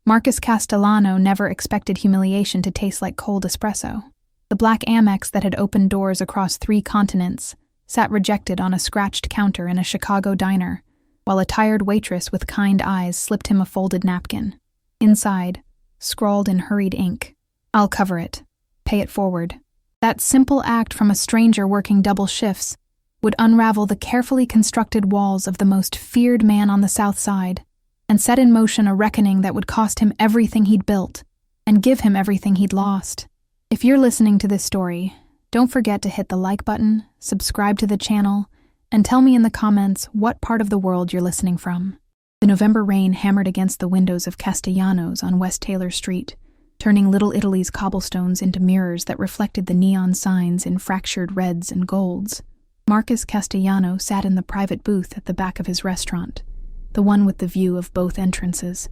Marcus Castellano never expected humiliation to taste like cold espresso. The black Amex that had opened doors across 3 continents sat rejected on a scratched counter in a Chicago diner, while a tired waitress with kind eyes slipped him a folded napkin. Inside, scrawled in hurried ink, "I'll cover it. Pay it forward." That simple act from a stranger working double shifts would unravel the carefully constructed walls of the most feared man on the South Side and set in motion a reckoning that would cost him everything he'd built and give him everything he'd lost. If you're listening to this story, don't forget to hit the like button, subscribe to the channel, and tell me in the comments what part of the world you're listening from. The November rain hammered against the windows of Castellanos on West Taylor Street, turning Little Italy's cobblestones into mirrors that reflected the neon signs in fractured reds and golds. Marcus Castellano sat in the private booth at the back of his restaurant, the one with the view of both entrances,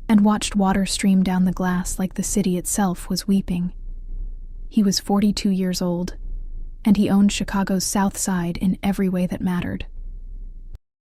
and watched water stream down the glass like the city itself was weeping. He was 42 years old, and he owned Chicago's South Side in every way that mattered.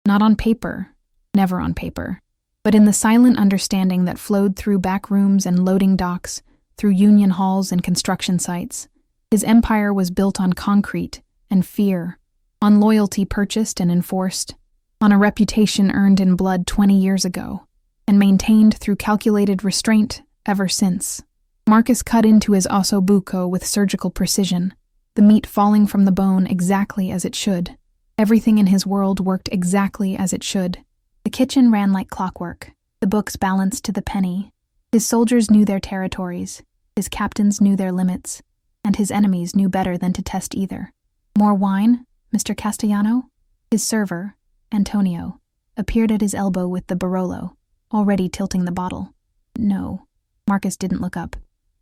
Not on paper, never on paper, but in the silent understanding that flowed through back rooms and loading docks, through union halls and construction sites. His empire was built on concrete and fear, on loyalty purchased and enforced, on a reputation earned in blood 20 years ago, and maintained through calculated restraint ever since. Marcus cut into his osso buco with surgical precision, the meat falling from the bone exactly as it should. Everything in his world worked exactly as it should. The kitchen ran like clockwork, the books balanced to the penny. His soldiers knew their territories, his captains knew their limits, and his enemies knew better than to test either. "More wine, Mr. Castellano?" His server, Antonio, appeared at his elbow with the Barolo, already tilting the bottle. No. Marcus didn't look up.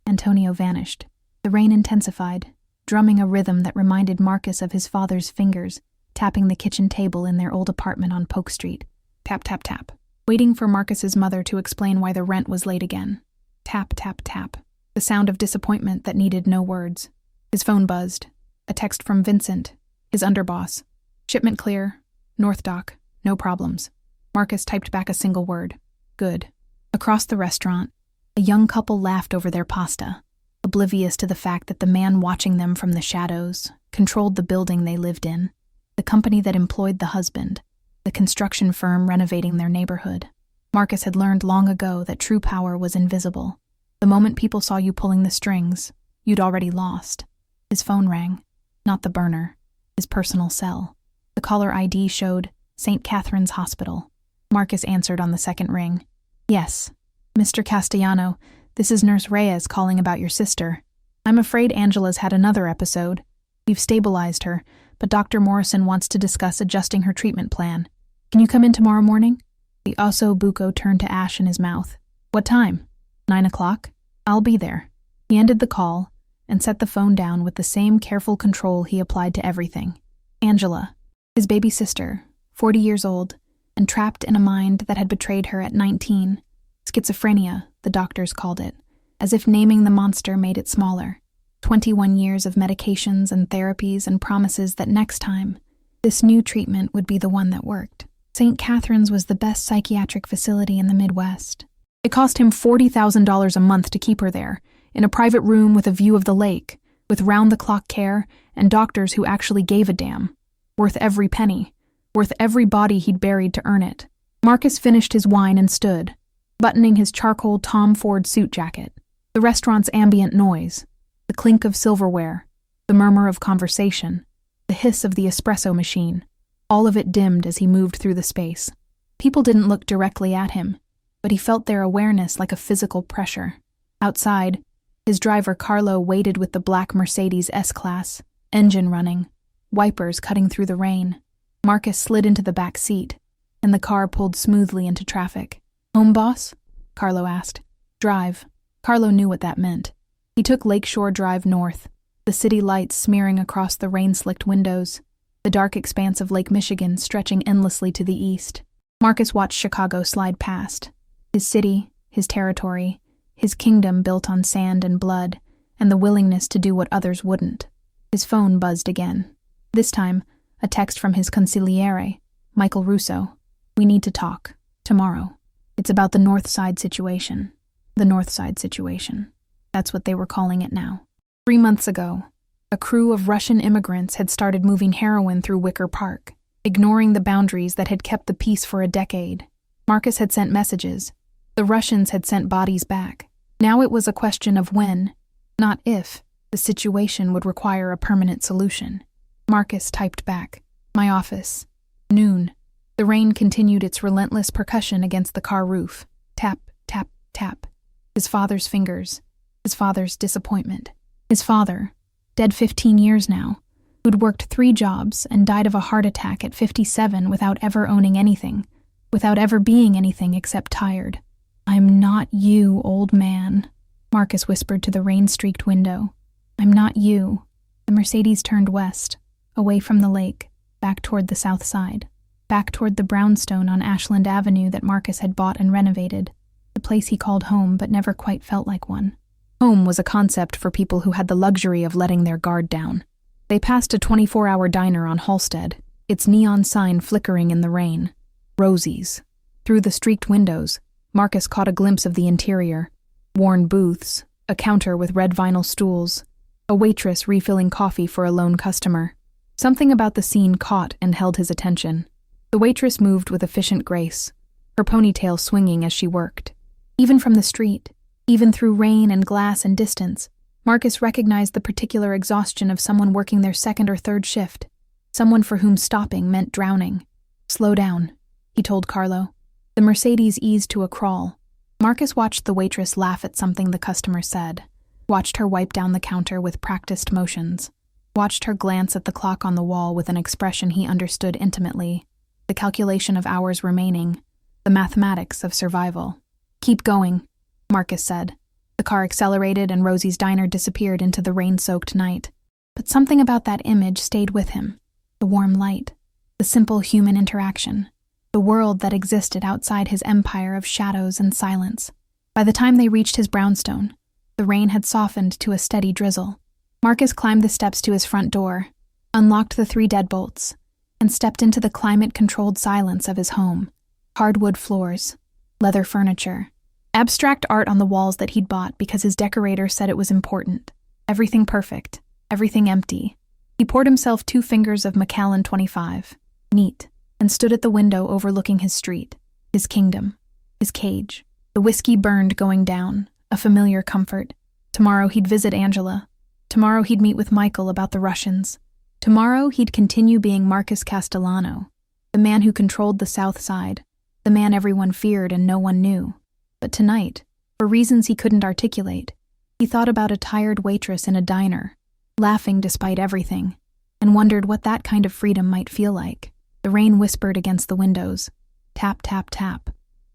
Antonio vanished. The rain intensified, drumming a rhythm that reminded Marcus of his father's fingers, tapping the kitchen table in their old apartment on Polk Street. Tap, tap, tap. Waiting for Marcus's mother to explain why the rent was late again. Tap, tap, tap. The sound of disappointment that needed no words. His phone buzzed. A text from Vincent, his underboss. "Shipment clear. North Dock. No problems." Marcus typed back a single word. "Good." Across the restaurant, a young couple laughed over their pasta, oblivious to the fact that the man watching them from the shadows controlled the building they lived in, the company that employed the husband, the construction firm renovating their neighborhood. Marcus had learned long ago that true power was invisible. The moment people saw you pulling the strings, you'd already lost. His phone rang. Not the burner. His personal cell. The caller ID showed St. Catherine's Hospital. Marcus answered on the second ring. "Yes. Mr. Castellano, this is Nurse Reyes calling about your sister. I'm afraid Angela's had another episode. We've stabilized her, but Dr. Morrison wants to discuss adjusting her treatment plan. Can you come in tomorrow morning?" The osso buco turned to ash in his mouth. "What time?" 9 o'clock. "I'll be there." He ended the call and set the phone down with the same careful control he applied to everything. Angela, his baby sister, 40 years old, and trapped in a mind that had betrayed her at 19. Schizophrenia, the doctors called it, as if naming the monster made it smaller. 21 years of medications and therapies and promises that next time, this new treatment would be the one that worked. St. Catherine's was the best psychiatric facility in the Midwest. It cost him $40,000 a month to keep her there, in a private room with a view of the lake, with round-the-clock care and doctors who actually gave a damn. Worth every penny, worth every body he'd buried to earn it. Marcus finished his wine and stood, buttoning his charcoal Tom Ford suit jacket. The restaurant's ambient noise, the clink of silverware, the murmur of conversation, the hiss of the espresso machine, all of it dimmed as he moved through the space. People didn't look directly at him, but he felt their awareness like a physical pressure. Outside, his driver Carlo waited with the black Mercedes S-Class, engine running, wipers cutting through the rain. Marcus slid into the back seat, and the car pulled smoothly into traffic. "Home, boss?" Carlo asked. "Drive." Carlo knew what that meant. He took Lakeshore Drive north, the city lights smearing across the rain-slicked windows, the dark expanse of Lake Michigan stretching endlessly to the east. Marcus watched Chicago slide past. His city, his territory, his kingdom built on sand and blood, and the willingness to do what others wouldn't. His phone buzzed again. This time, a text from his consigliere, Michael Russo. "We need to talk. Tomorrow." It's about the North Side situation. The North Side situation. That's what they were calling it now. 3 months ago, a crew of Russian immigrants had started moving heroin through Wicker Park, ignoring the boundaries that had kept the peace for a decade. Marcus had sent messages. The Russians had sent bodies back. Now it was a question of when, not if, the situation would require a permanent solution. Marcus typed back, "My office. Noon." The rain continued its relentless percussion against the car roof. Tap, tap, tap. His father's fingers. His father's disappointment. His father, dead 15 years now, who'd worked 3 jobs and died of a heart attack at 57 without ever owning anything, without ever being anything except tired. "I'm not you, old man," Marcus whispered to the rain-streaked window. "I'm not you." The Mercedes turned west, away from the lake, back toward the south side, back toward the brownstone on Ashland Avenue that Marcus had bought and renovated, the place he called home but never quite felt like one. Home was a concept for people who had the luxury of letting their guard down. They passed a 24-hour diner on Halsted, its neon sign flickering in the rain. Rosie's. Through the streaked windows, Marcus caught a glimpse of the interior. Worn booths, a counter with red vinyl stools, a waitress refilling coffee for a lone customer. Something about the scene caught and held his attention. The waitress moved with efficient grace, her ponytail swinging as she worked. Even from the street, even through rain and glass and distance, Marcus recognized the particular exhaustion of someone working their 2nd or 3rd shift, someone for whom stopping meant drowning. "Slow down," he told Carlo. The Mercedes eased to a crawl. Marcus watched the waitress laugh at something the customer said, watched her wipe down the counter with practiced motions, watched her glance at the clock on the wall with an expression he understood intimately, the calculation of hours remaining, the mathematics of survival. "Keep going," Marcus said. The car accelerated and Rosie's diner disappeared into the rain-soaked night. But something about that image stayed with him. The warm light, the simple human interaction, the world that existed outside his empire of shadows and silence. By the time they reached his brownstone, the rain had softened to a steady drizzle. Marcus climbed the steps to his front door, unlocked the 3 deadbolts, and stepped into the climate-controlled silence of his home. Hardwood floors, leather furniture, abstract art on the walls that he'd bought because his decorator said it was important. Everything perfect, everything empty. He poured himself 2 fingers of Macallan 25, neat, and stood at the window overlooking his street, his kingdom, his cage. The whiskey burned going down, a familiar comfort. Tomorrow he'd visit Angela. Tomorrow he'd meet with Michael about the Russians. Tomorrow he'd continue being Marcus Castellano, the man who controlled the South Side, the man everyone feared and no one knew. But tonight, for reasons he couldn't articulate, he thought about a tired waitress in a diner, laughing despite everything, and wondered what that kind of freedom might feel like. The rain whispered against the windows. Tap, tap, tap.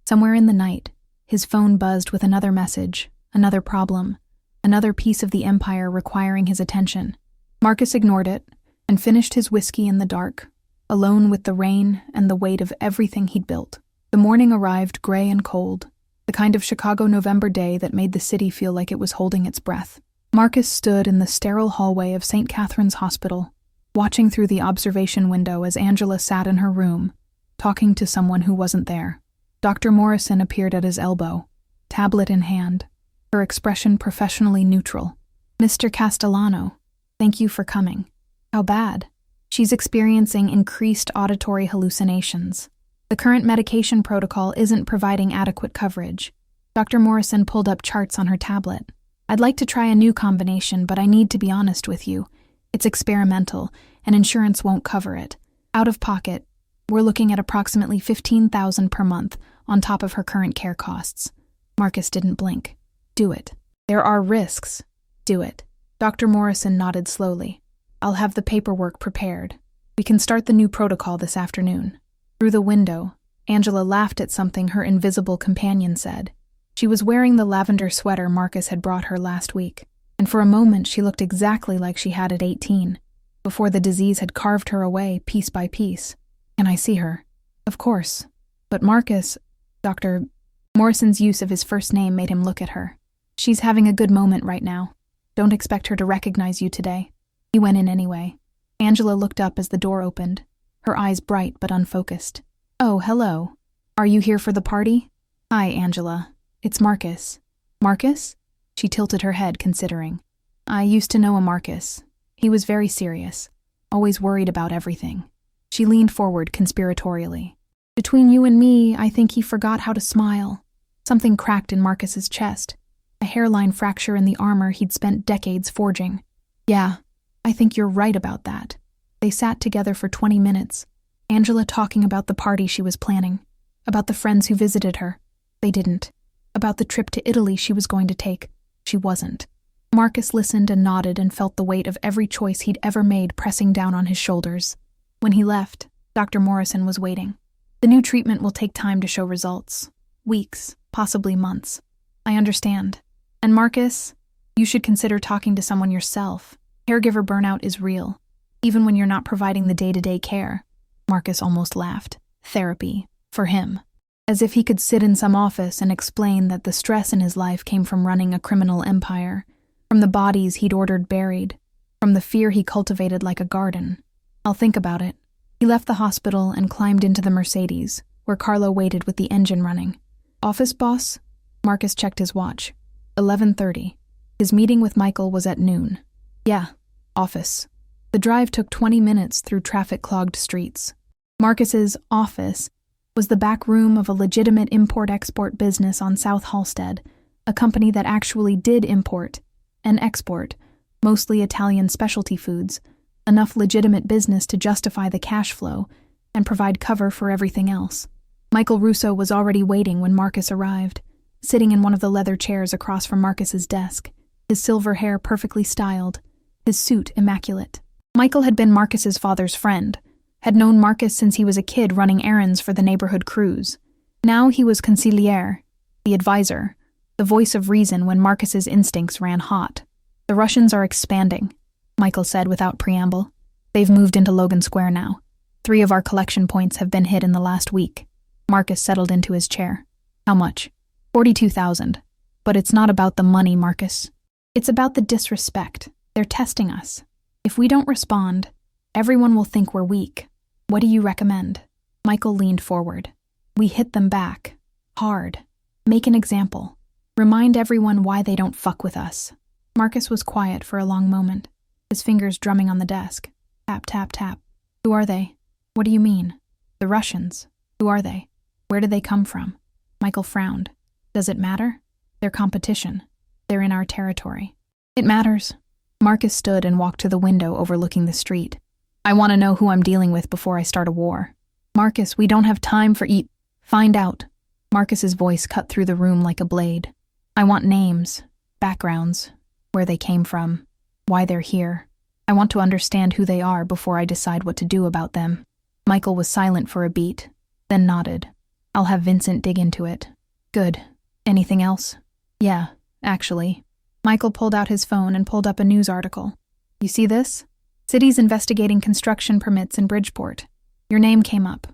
Somewhere in the night, his phone buzzed with another message, another problem, another piece of the empire requiring his attention. Marcus ignored it and finished his whiskey in the dark, alone with the rain and the weight of everything he'd built. The morning arrived gray and cold, the kind of Chicago November day that made the city feel like it was holding its breath. Marcus stood in the sterile hallway of St. Catherine's Hospital, watching through the observation window as Angela sat in her room, talking to someone who wasn't there. Dr. Morrison appeared at his elbow, tablet in hand, her expression professionally neutral. "Mr. Castellano, thank you for coming." "How bad?" "She's experiencing increased auditory hallucinations. The current medication protocol isn't providing adequate coverage." Dr. Morrison pulled up charts on her tablet. "I'd like to try a new combination, but I need to be honest with you. It's experimental, and insurance won't cover it. Out of pocket, we're looking at approximately $15,000 per month on top of her current care costs." Marcus didn't blink. "Do it. There are risks. Do it." Dr. Morrison nodded slowly. "I'll have the paperwork prepared. We can start the new protocol this afternoon." Through the window, Angela laughed at something her invisible companion said. She was wearing the lavender sweater Marcus had brought her last week, and for a moment she looked exactly like she had at 18, before the disease had carved her away piece by piece. "Can I see her?" "Of course. But Marcus," Dr. Morrison's use of his first name made him look at her. "She's having a good moment right now. Don't expect her to recognize you today." He went in anyway. Angela looked up as the door opened, her eyes bright but unfocused. "Oh, hello. Are you here for the party?" Hi, Angela. It's Marcus. Marcus? She tilted her head, considering. I used to know a Marcus. He was very serious, always worried about everything. She leaned forward conspiratorially. Between you and me, I think he forgot how to smile. Something cracked in Marcus's chest, a hairline fracture in the armor he'd spent decades forging. Yeah, I think you're right about that. They sat together for 20 minutes, Angela talking about the party she was planning, about the friends who visited her. They didn't. About the trip to Italy she was going to take. She wasn't. Marcus listened and nodded and felt the weight of every choice he'd ever made pressing down on his shoulders. When he left, Dr. Morrison was waiting. The new treatment will take time to show results. Weeks, possibly months. I understand. And Marcus, you should consider talking to someone yourself. Caregiver burnout is real, even when you're not providing the day-to-day care. Marcus almost laughed. Therapy. For him. As if he could sit in some office and explain that the stress in his life came from running a criminal empire, from the bodies he'd ordered buried, from the fear he cultivated like a garden. I'll think about it. He left the hospital and climbed into the Mercedes, where Carlo waited with the engine running. Office boss? Marcus checked his watch. 11:30. His meeting with Michael was at noon. Yeah, office. The drive took 20 minutes through traffic-clogged streets. Marcus's office was the back room of a legitimate import-export business on South Halsted, a company that actually did import and export, mostly Italian specialty foods, enough legitimate business to justify the cash flow and provide cover for everything else. Michael Russo was already waiting when Marcus arrived, sitting in one of the leather chairs across from Marcus's desk, his silver hair perfectly styled, his suit immaculate. Michael had been Marcus's father's friend, had known Marcus since he was a kid running errands for the neighborhood crews. Now he was consigliere, the advisor, the voice of reason when Marcus's instincts ran hot. The Russians are expanding, Michael said without preamble. They've moved into Logan Square now. 3 of our collection points have been hit in the last week. Marcus settled into his chair. How much? 42,000. But it's not about the money, Marcus. It's about the disrespect. They're testing us. If we don't respond, everyone will think we're weak. What do you recommend? Michael leaned forward. We hit them back. Hard. Make an example. Remind everyone why they don't fuck with us. Marcus was quiet for a long moment, his fingers drumming on the desk. Tap, tap, tap. Who are they? What do you mean? The Russians. Who are they? Where did they come from? Michael frowned. Does it matter? They're competition. They're in our territory. It matters. Marcus stood and walked to the window overlooking the street. I want to know who I'm dealing with before I start a war. Marcus, we don't have time for Find out. Marcus's voice cut through the room like a blade. I want names, backgrounds, where they came from, why they're here. I want to understand who they are before I decide what to do about them. Michael was silent for a beat, then nodded. I'll have Vincent dig into it. Good. Anything else? Yeah, actually. Michael pulled out his phone and pulled up a news article. You see this? City's investigating construction permits in Bridgeport. Your name came up.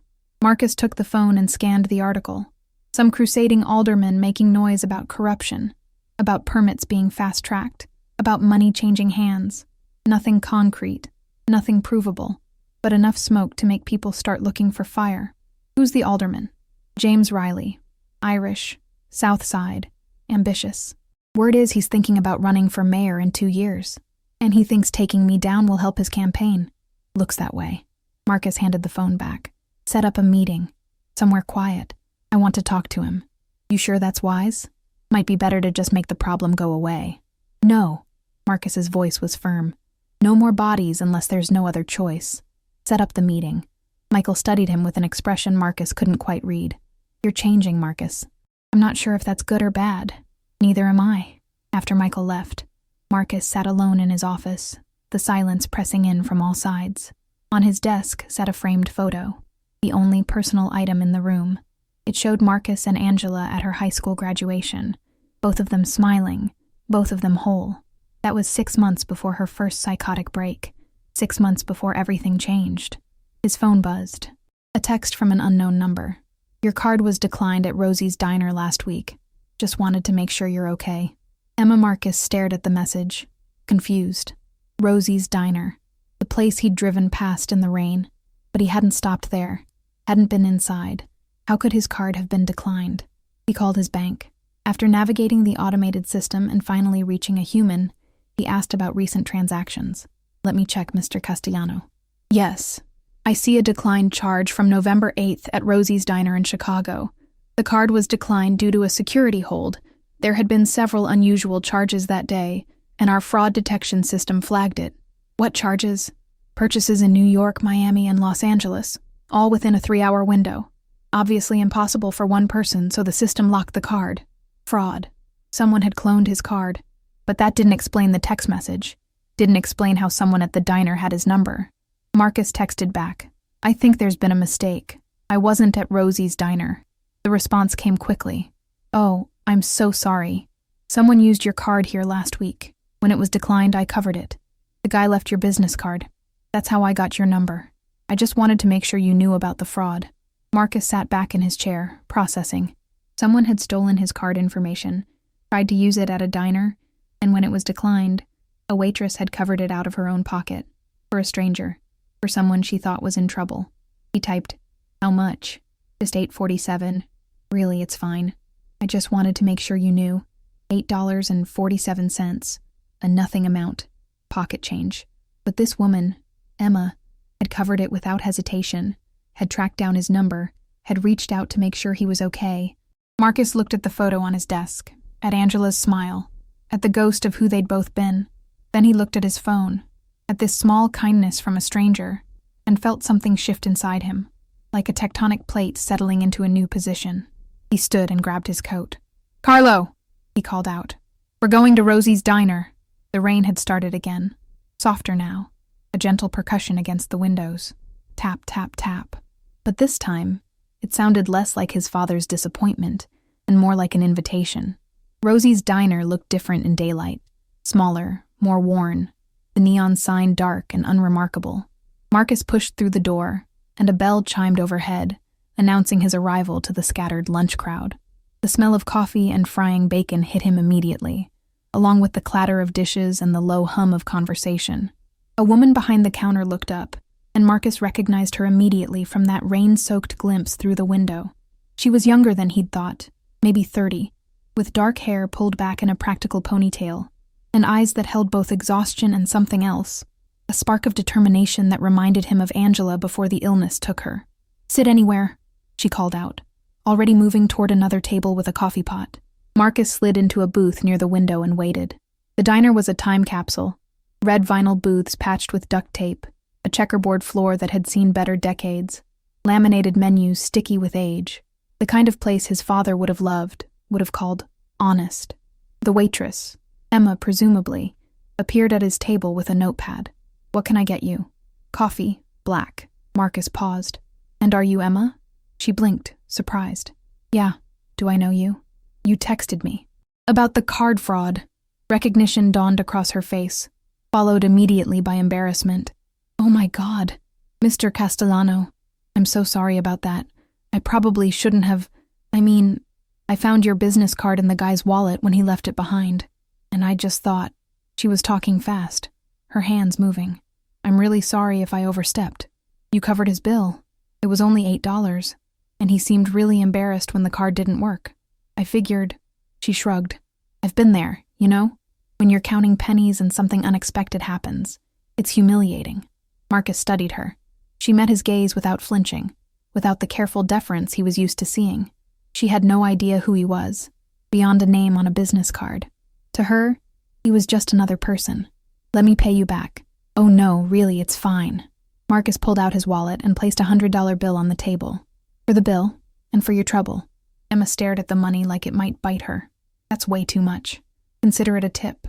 Marcus took the phone and scanned the article. Some crusading aldermen making noise about corruption, about permits being fast-tracked, about money changing hands. Nothing concrete, nothing provable, but enough smoke to make people start looking for fire. Who's the alderman? James Riley. Irish. South Side. Ambitious. Word is he's thinking about running for mayor in 2 years. And he thinks taking me down will help his campaign. Looks that way. Marcus handed the phone back. Set up a meeting. Somewhere quiet. I want to talk to him. You sure that's wise? Might be better to just make the problem go away. No. Marcus's voice was firm. No more bodies unless there's no other choice. Set up the meeting. Michael studied him with an expression Marcus couldn't quite read. You're changing, Marcus. I'm not sure if that's good or bad. Neither am I. After Michael left, Marcus sat alone in his office, the silence pressing in from all sides. On his desk sat a framed photo, the only personal item in the room. It showed Marcus and Angela at her high school graduation, both of them smiling, both of them whole. That was 6 months before her first psychotic break, 6 months before everything changed. His phone buzzed. A text from an unknown number. Your card was declined at Rosie's Diner last week. Just wanted to make sure you're okay. Emma Marcus stared at the message, confused. Rosie's Diner, the place he'd driven past in the rain. But he hadn't stopped there, hadn't been inside. How could his card have been declined? He called his bank. After navigating the automated system and finally reaching a human, he asked about recent transactions. Let me check, Mr. Castellano. Yes. I see a declined charge from November 8th at Rosie's Diner in Chicago. The card was declined due to a security hold. There had been several unusual charges that day, and our fraud detection system flagged it. What charges? Purchases in New York, Miami, and Los Angeles, all within a 3-hour window. Obviously impossible for one person, so the system locked the card. Fraud. Someone had cloned his card. But that didn't explain the text message. Didn't explain how someone at the diner had his number. Marcus texted back, I think there's been a mistake. I wasn't at Rosie's Diner. The response came quickly. Oh, I'm so sorry. Someone used your card here last week. When it was declined, I covered it. The guy left your business card. That's how I got your number. I just wanted to make sure you knew about the fraud. Marcus sat back in his chair, processing. Someone had stolen his card information, tried to use it at a diner, and when it was declined, a waitress had covered it out of her own pocket. For a stranger. For someone she thought was in trouble. He typed, How much? Just $8.47. Really, it's fine. I just wanted to make sure you knew. $8.47. A nothing amount. Pocket change. But this woman, Emma, had covered it without hesitation, had tracked down his number, had reached out to make sure he was okay. Marcus looked at the photo on his desk, at Angela's smile, at the ghost of who they'd both been. Then he looked at his phone, at this small kindness from a stranger, and felt something shift inside him, like a tectonic plate settling into a new position. He stood and grabbed his coat. Carlo, he called out. We're going to Rosie's Diner. The rain had started again, softer now, a gentle percussion against the windows. Tap, tap, tap. But this time, it sounded less like his father's disappointment and more like an invitation. Rosie's Diner looked different in daylight, smaller, more worn, the neon sign dark and unremarkable. Marcus pushed through the door, and a bell chimed overhead, announcing his arrival to the scattered lunch crowd. The smell of coffee and frying bacon hit him immediately, along with the clatter of dishes and the low hum of conversation. A woman behind the counter looked up, and Marcus recognized her immediately from that rain-soaked glimpse through the window. She was younger than he'd thought, maybe 30, with dark hair pulled back in a practical ponytail, and eyes that held both exhaustion and something else, a spark of determination that reminded him of Angela before the illness took her. Sit anywhere, she called out, already moving toward another table with a coffee pot. Marcus slid into a booth near the window and waited. The diner was a time capsule, red vinyl booths patched with duct tape, a checkerboard floor that had seen better decades, laminated menus sticky with age, the kind of place his father would have loved, would have called honest. The waitress, Emma presumably, appeared at his table with a notepad. What can I get you? Coffee, black. Marcus paused. And are you Emma? She blinked, surprised. Yeah, do I know you? You texted me. About the card fraud. Recognition dawned across her face, followed immediately by embarrassment. Oh my God, Mr. Castellano, I'm so sorry about that. I probably shouldn't have. I found your business card in the guy's wallet when he left it behind, and I just thought. She was talking fast, her hands moving. I'm really sorry if I overstepped. You covered his bill. It was only $8, and he seemed really embarrassed when the card didn't work. I figured. She shrugged. I've been there, you know? When you're counting pennies and something unexpected happens. It's humiliating. Marcus studied her. She met his gaze without flinching, without the careful deference he was used to seeing. She had no idea who he was, beyond a name on a business card. To her, he was just another person. Let me pay you back. Oh no, really, it's fine. Marcus pulled out his wallet and placed a $100 bill on the table. For the bill, and for your trouble. Emma stared at the money like it might bite her. That's way too much. Consider it a tip.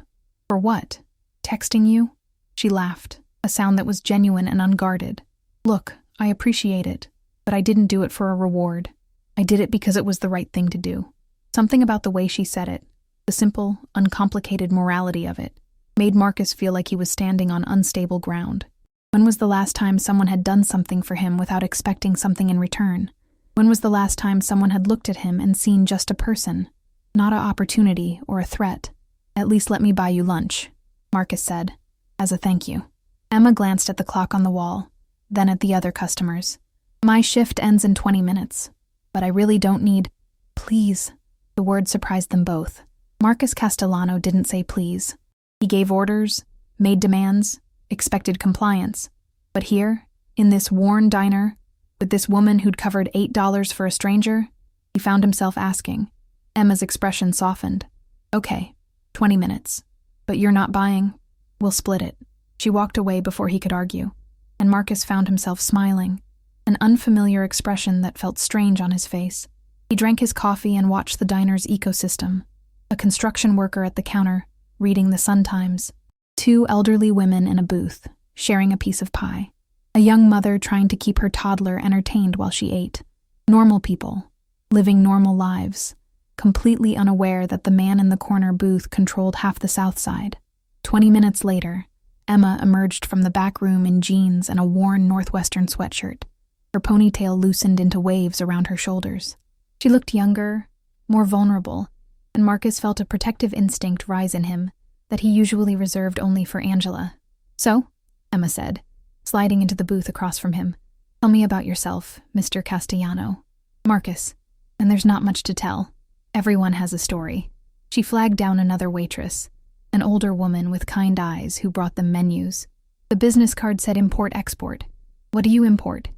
For what? Texting you? She laughed, a sound that was genuine and unguarded. Look, I appreciate it, but I didn't do it for a reward. I did it because it was the right thing to do. Something about the way she said it, the simple, uncomplicated morality of it, made Marcus feel like he was standing on unstable ground. When was the last time someone had done something for him without expecting something in return? When was the last time someone had looked at him and seen just a person, not an opportunity or a threat? At least let me buy you lunch, Marcus said, as a thank you. Emma glanced at the clock on the wall, then at the other customers. My shift ends in 20 minutes, but I really don't need. Please, The word surprised them both. Marcus Castellano didn't say please. He gave orders, made demands, expected compliance. But here, in this worn diner, with this woman who'd covered $8 for a stranger, he found himself asking. Emma's expression softened. Okay, 20 minutes. But you're not buying. We'll split it. She walked away before he could argue, and Marcus found himself smiling, an unfamiliar expression that felt strange on his face. He drank his coffee and watched the diner's ecosystem. A construction worker at the counter, reading the Sun-Times. 2 elderly women in a booth, sharing a piece of pie. A young mother trying to keep her toddler entertained while she ate. Normal people, living normal lives, completely unaware that the man in the corner booth controlled half the South Side. 20 minutes later, Emma emerged from the back room in jeans and a worn Northwestern sweatshirt. Her ponytail loosened into waves around her shoulders. She looked younger, more vulnerable, and Marcus felt a protective instinct rise in him that he usually reserved only for Angela. So, Emma said, sliding into the booth across from him, tell me about yourself, Mr. Castellano. Marcus, and there's not much to tell. Everyone has a story. She flagged down another waitress, an older woman with kind eyes who brought them menus. The business card said import-export. What do you import?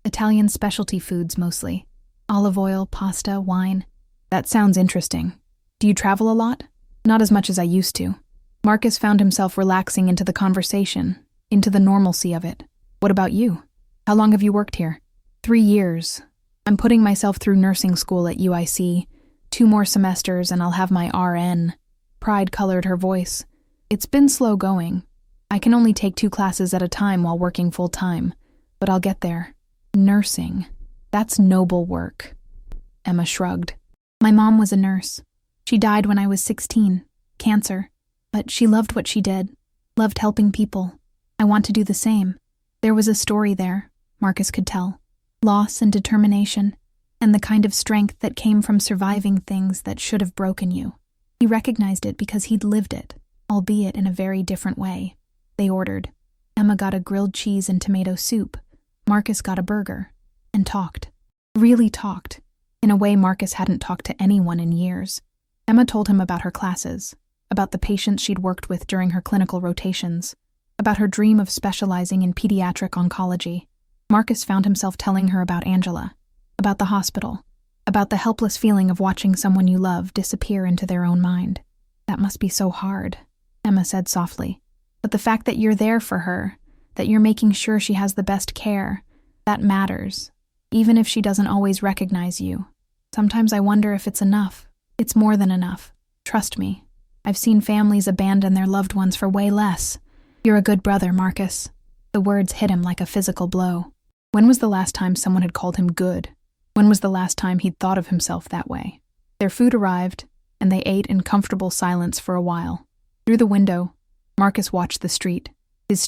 Italian specialty foods mostly. Olive oil, pasta, wine. That sounds interesting. Do you travel a lot? Not as much as I used to. Marcus found himself relaxing into the conversation, into the normalcy of it. What about you? How long have you worked here? 3 years. I'm putting myself through nursing school at UIC. 2 more semesters and I'll have my RN. Pride colored her voice. It's been slow going. I can only take 2 classes at a time while working full-time, but I'll get there. Nursing. That's noble work. Emma shrugged. My mom was a nurse. She died when I was 16. Cancer. But she loved what she did. Loved helping people. I want to do the same. There was a story there, Marcus could tell. Loss and determination, and the kind of strength that came from surviving things that should have broken you. He recognized it because he'd lived it, albeit in a very different way. They ordered. Emma got a grilled cheese and tomato soup. Marcus got a burger. And talked. Really talked. In a way Marcus hadn't talked to anyone in years. Emma told him about her classes, about the patients she'd worked with during her clinical rotations, about her dream of specializing in pediatric oncology. Marcus found himself telling her about Angela, about the hospital, about the helpless feeling of watching someone you love disappear into their own mind. That must be so hard, Emma said softly. But the fact that you're there for her, that you're making sure she has the best care, that matters, even if she doesn't always recognize you. Sometimes I wonder if it's enough. It's more than enough. Trust me. I've seen families abandon their loved ones for way less. You're a good brother, Marcus. The words hit him like a physical blow. When was the last time someone had called him good? When was the last time he'd thought of himself that way? Their food arrived, and they ate in comfortable silence for a while. Through the window, Marcus watched the street, his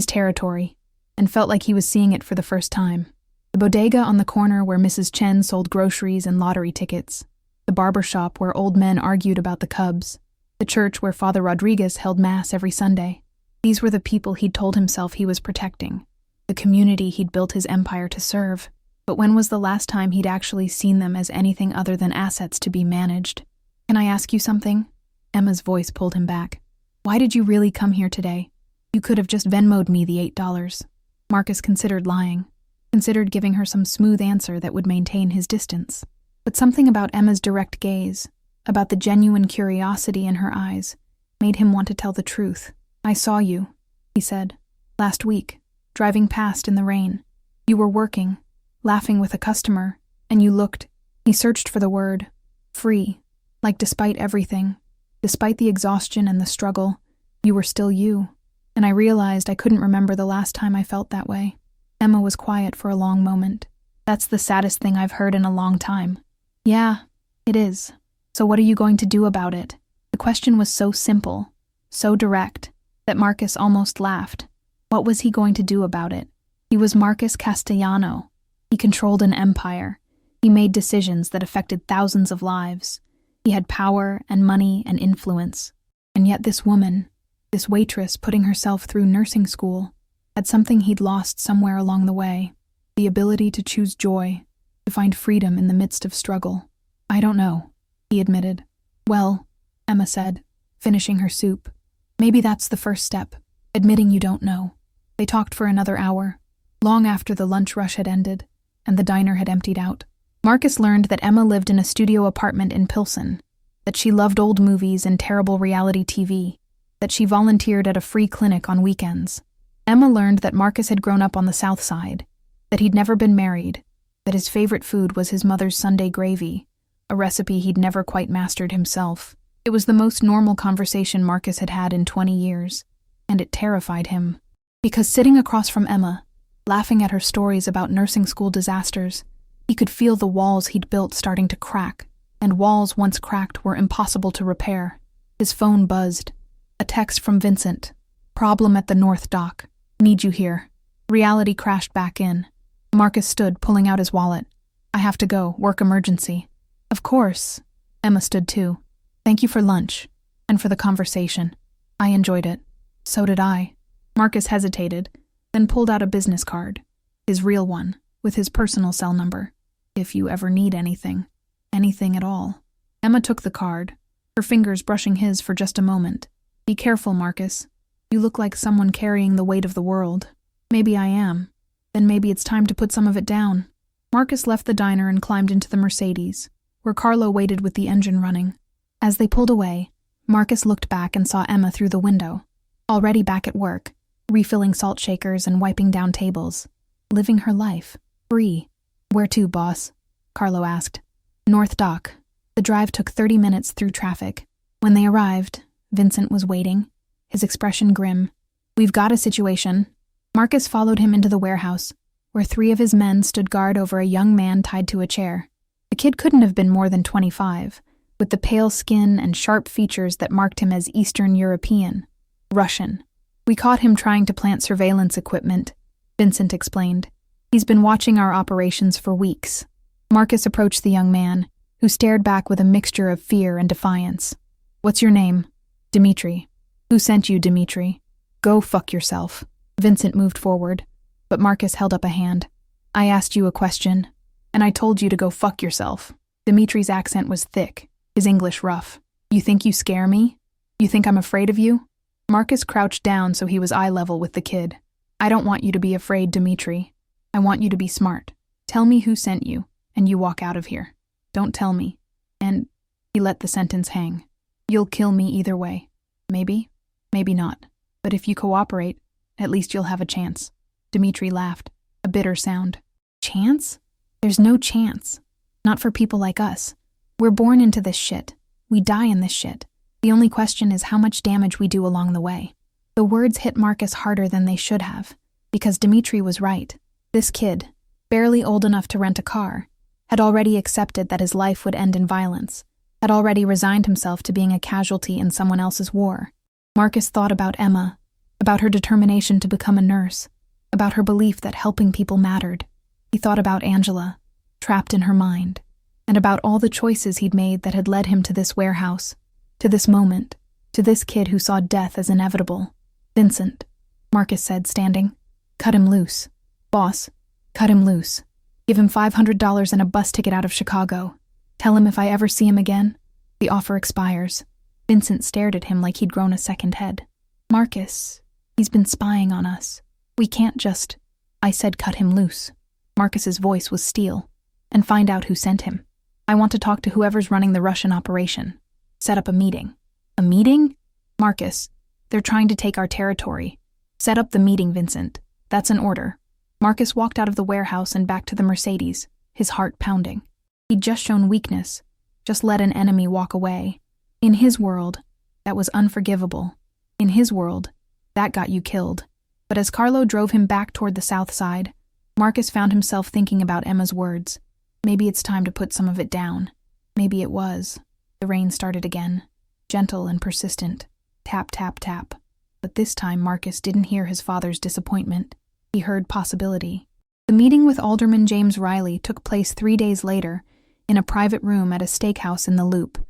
territory, and felt like he was seeing it for the first time. The bodega on the corner where Mrs. Chen sold groceries and lottery tickets. The barber shop where old men argued about the Cubs. The church where Father Rodriguez held Mass every Sunday. These were the people he'd told himself he was protecting. The community he'd built his empire to serve. But when was the last time he'd actually seen them as anything other than assets to be managed? Can I ask you something? Emma's voice pulled him back. Why did you really come here today? You could have just Venmo'd me the $8. Marcus considered lying. Considered giving her some smooth answer that would maintain his distance. But something about Emma's direct gaze, about the genuine curiosity in her eyes, made him want to tell the truth. I saw you, he said, last week, driving past in the rain. You were working, laughing with a customer, and you looked. He searched for the word, free, like despite everything, despite the exhaustion and the struggle, you were still you. And I realized I couldn't remember the last time I felt that way. Emma was quiet for a long moment. That's the saddest thing I've heard in a long time. Yeah, it is. So what are you going to do about it? The question was so simple, so direct, that Marcus almost laughed. What was he going to do about it? He was Marcus Castellano. He controlled an empire. He made decisions that affected thousands of lives. He had power and money and influence. And yet this woman, this waitress putting herself through nursing school, had something he'd lost somewhere along the way, the ability to choose joy, to find freedom in the midst of struggle. I don't know, he admitted. Well, Emma said, finishing her soup. Maybe that's the first step, admitting you don't know. They talked for another hour, long after the lunch rush had ended, and the diner had emptied out. Marcus learned that Emma lived in a studio apartment in Pilsen, that she loved old movies and terrible reality TV, that she volunteered at a free clinic on weekends. Emma learned that Marcus had grown up on the South Side, that he'd never been married, that his favorite food was his mother's Sunday gravy, a recipe he'd never quite mastered himself. It was the most normal conversation Marcus had had in 20 years, and it terrified him. Because sitting across from Emma, laughing at her stories about nursing school disasters, he could feel the walls he'd built starting to crack, and walls once cracked were impossible to repair. His phone buzzed. A text from Vincent. Problem at the North Dock. Need you here. Reality crashed back in. Marcus stood, pulling out his wallet. I have to go. Work emergency. Of course. Emma stood too. Thank you for lunch. And for the conversation. I enjoyed it. So did I. Marcus hesitated, then pulled out a business card. His real one, with his personal cell number. If you ever need anything. Anything at all. Emma took the card, her fingers brushing his for just a moment. Be careful, Marcus. You look like someone carrying the weight of the world. Maybe I am. Then maybe it's time to put some of it down. Marcus left the diner and climbed into the Mercedes, where Carlo waited with the engine running. As they pulled away, Marcus looked back and saw Emma through the window, already back at work, refilling salt shakers and wiping down tables, living her life, free. Where to, boss? Carlo asked. North Dock. The drive took 30 minutes through traffic. When they arrived, Vincent was waiting, his expression grim. We've got a situation. Marcus followed him into the warehouse, where 3 of his men stood guard over a young man tied to a chair. The kid couldn't have been more than 25, with the pale skin and sharp features that marked him as Eastern European. Russian. We caught him trying to plant surveillance equipment, Vincent explained. He's been watching our operations for weeks. Marcus approached the young man, who stared back with a mixture of fear and defiance. What's your name? Dmitri. Who sent you, Dmitri? Go fuck yourself. Vincent moved forward, but Marcus held up a hand. I asked you a question, and I told you to go fuck yourself. Dimitri's accent was thick, his English rough. You think you scare me? You think I'm afraid of you? Marcus crouched down so he was eye level with the kid. I don't want you to be afraid, Dmitri. I want you to be smart. Tell me who sent you, and you walk out of here. Don't tell me. And he let the sentence hang. You'll kill me either way. Maybe, maybe not. But if you cooperate, at least you'll have a chance. Dmitri laughed, a bitter sound. Chance? There's no chance. Not for people like us. We're born into this shit. We die in this shit. The only question is how much damage we do along the way. The words hit Marcus harder than they should have, because Dmitri was right. This kid, barely old enough to rent a car, had already accepted that his life would end in violence, had already resigned himself to being a casualty in someone else's war. Marcus thought about Emma, about her determination to become a nurse, about her belief that helping people mattered. He thought about Angela, trapped in her mind, and about all the choices he'd made that had led him to this warehouse, to this moment, to this kid who saw death as inevitable. Vincent, Marcus said, standing. Cut him loose. Boss, cut him loose. Give him $500 and a bus ticket out of Chicago. Tell him if I ever see him again, the offer expires. Vincent stared at him like he'd grown a second head. Marcus, he's been spying on us. We can't just... I said cut him loose. Marcus's voice was steel. And find out who sent him. I want to talk to whoever's running the Russian operation. Set up a meeting. A meeting? Marcus, they're trying to take our territory. Set up the meeting, Vincent. That's an order. Marcus walked out of the warehouse and back to the Mercedes, his heart pounding. He'd just shown weakness, just let an enemy walk away. In his world, that was unforgivable. In his world, that got you killed. But as Carlo drove him back toward the south side, Marcus found himself thinking about Emma's words. Maybe it's time to put some of it down. Maybe it was. The rain started again, gentle and persistent. Tap, tap, tap. But this time Marcus didn't hear his father's disappointment. He heard possibility. The meeting with Alderman James Riley took place 3 days later, in a private room at a steakhouse in the Loop,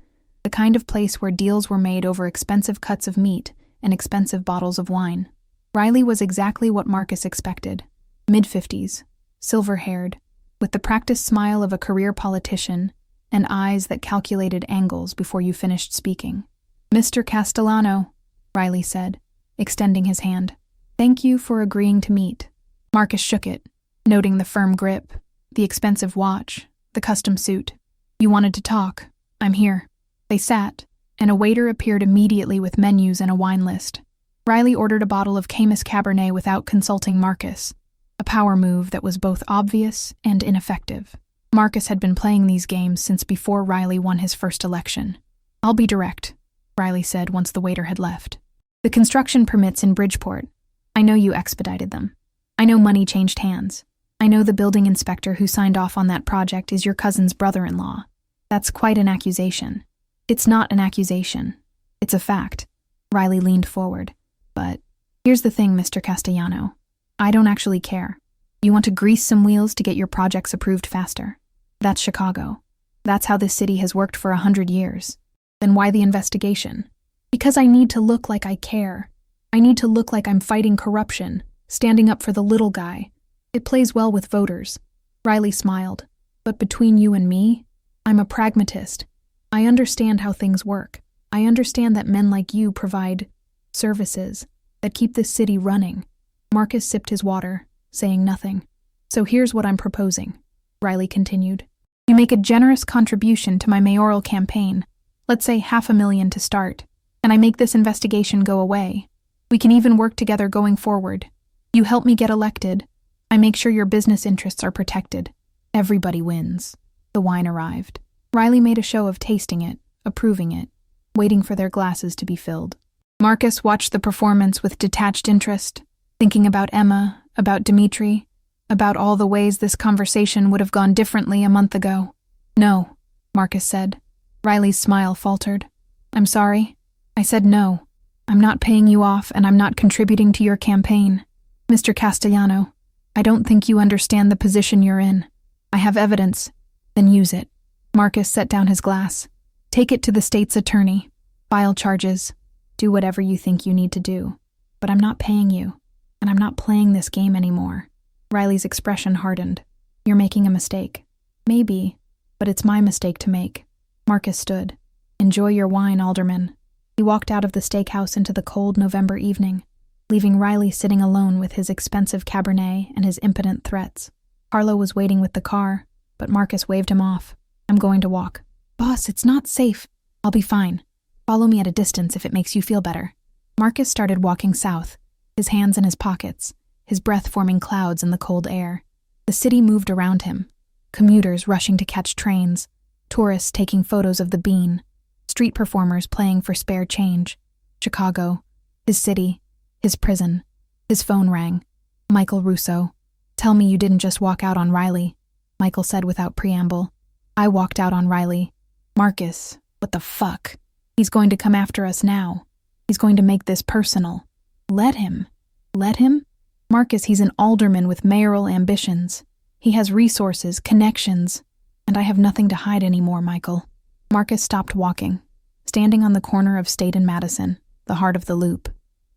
the kind of place where deals were made over expensive cuts of meat and expensive bottles of wine. Riley was exactly what Marcus expected. Mid-50s, silver-haired, with the practiced smile of a career politician, and eyes that calculated angles before you finished speaking. "Mr. Castellano," Riley said, extending his hand. "Thank you for agreeing to meet." Marcus shook it, noting the firm grip, the expensive watch, the custom suit. "You wanted to talk. I'm here." They sat, and a waiter appeared immediately with menus and a wine list. Riley ordered a bottle of Caymus Cabernet without consulting Marcus, a power move that was both obvious and ineffective. Marcus had been playing these games since before Riley won his first election. "I'll be direct," Riley said once the waiter had left. "The construction permits in Bridgeport. I know you expedited them. I know money changed hands. I know the building inspector who signed off on that project is your cousin's brother-in-law. That's quite an accusation." "It's not an accusation. It's a fact." Riley leaned forward. "But here's the thing, Mr. Castellano. I don't actually care. You want to grease some wheels to get your projects approved faster. That's Chicago. That's how this city has worked for 100 years. Then why the investigation? Because I need to look like I care. I need to look like I'm fighting corruption, standing up for the little guy. It plays well with voters." Riley smiled. "But between you and me, I'm a pragmatist. I understand how things work. I understand that men like you provide services that keep this city running." Marcus sipped his water, saying nothing. "So here's what I'm proposing," Riley continued. "You make a generous contribution to my mayoral campaign, let's say $500,000 to start, and I make this investigation go away. We can even work together going forward. You help me get elected. I make sure your business interests are protected. Everybody wins." The wine arrived. Riley made a show of tasting it, approving it, waiting for their glasses to be filled. Marcus watched the performance with detached interest, thinking about Emma, about Dimitri, about all the ways this conversation would have gone differently a month ago. "No," Marcus said. Riley's smile faltered. "I'm sorry. I said no. I'm not paying you off and I'm not contributing to your campaign. Mr. Castellano, I don't think you understand the position you're in. I have evidence. Then use it." Marcus set down his glass. "Take it to the state's attorney. File charges. Do whatever you think you need to do. But I'm not paying you, and I'm not playing this game anymore." Riley's expression hardened. "You're making a mistake." "Maybe, but it's my mistake to make." Marcus stood. "Enjoy your wine, Alderman." He walked out of the steakhouse into the cold November evening, leaving Riley sitting alone with his expensive Cabernet and his impotent threats. Carlo was waiting with the car, but Marcus waved him off. "I'm going to walk." "Boss, it's not safe." "I'll be fine. Follow me at a distance if it makes you feel better." Marcus started walking south, his hands in his pockets, his breath forming clouds in the cold air. The city moved around him. Commuters rushing to catch trains, tourists taking photos of the bean, street performers playing for spare change. Chicago, his city, his prison. His phone rang. "Michael Russo. Tell me you didn't just walk out on Riley," Michael said without preamble. "I walked out on Riley." "Marcus, what the fuck? He's going to come after us now. He's going to make this personal." "Let him." "Let him?" "Marcus, he's an alderman with mayoral ambitions. He has resources, connections, and I have nothing to hide anymore, Michael." Marcus stopped walking, standing on the corner of State and Madison, the heart of the loop.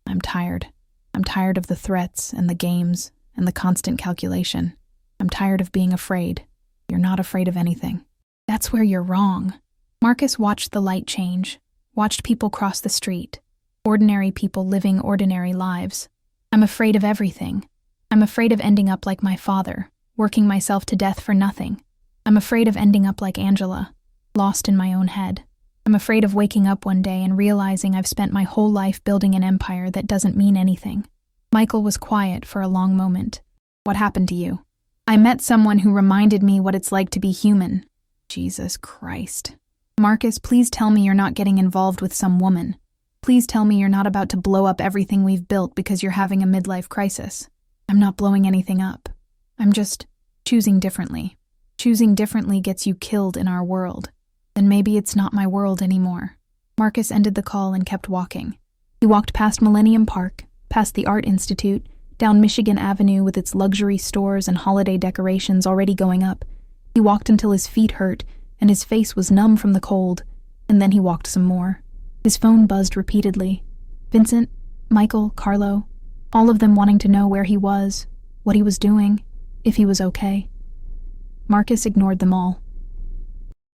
"I'm tired. I'm tired of the threats and the games and the constant calculation. I'm tired of being afraid." "You're not afraid of anything." "That's where you're wrong." Marcus watched the light change, watched people cross the street, ordinary people living ordinary lives. "I'm afraid of everything. I'm afraid of ending up like my father, working myself to death for nothing. I'm afraid of ending up like Angela, lost in my own head. I'm afraid of waking up one day and realizing I've spent my whole life building an empire that doesn't mean anything." Michael was quiet for a long moment. "What happened to you?" "I met someone who reminded me what it's like to be human." Jesus Christ. "Marcus, please tell me you're not getting involved with some woman. Please tell me you're not about to blow up everything we've built because you're having a midlife crisis." "I'm not blowing anything up. I'm just choosing differently." "Choosing differently gets you killed in our world. Then maybe it's not my world anymore." Marcus ended the call and kept walking. He walked past Millennium Park, past the Art Institute, down Michigan Avenue with its luxury stores and holiday decorations already going up. He walked until his feet hurt and his face was numb from the cold, and then he walked some more. His phone buzzed repeatedly. Vincent, Michael, Carlo, all of them wanting to know where he was, what he was doing, if he was okay. Marcus ignored them all.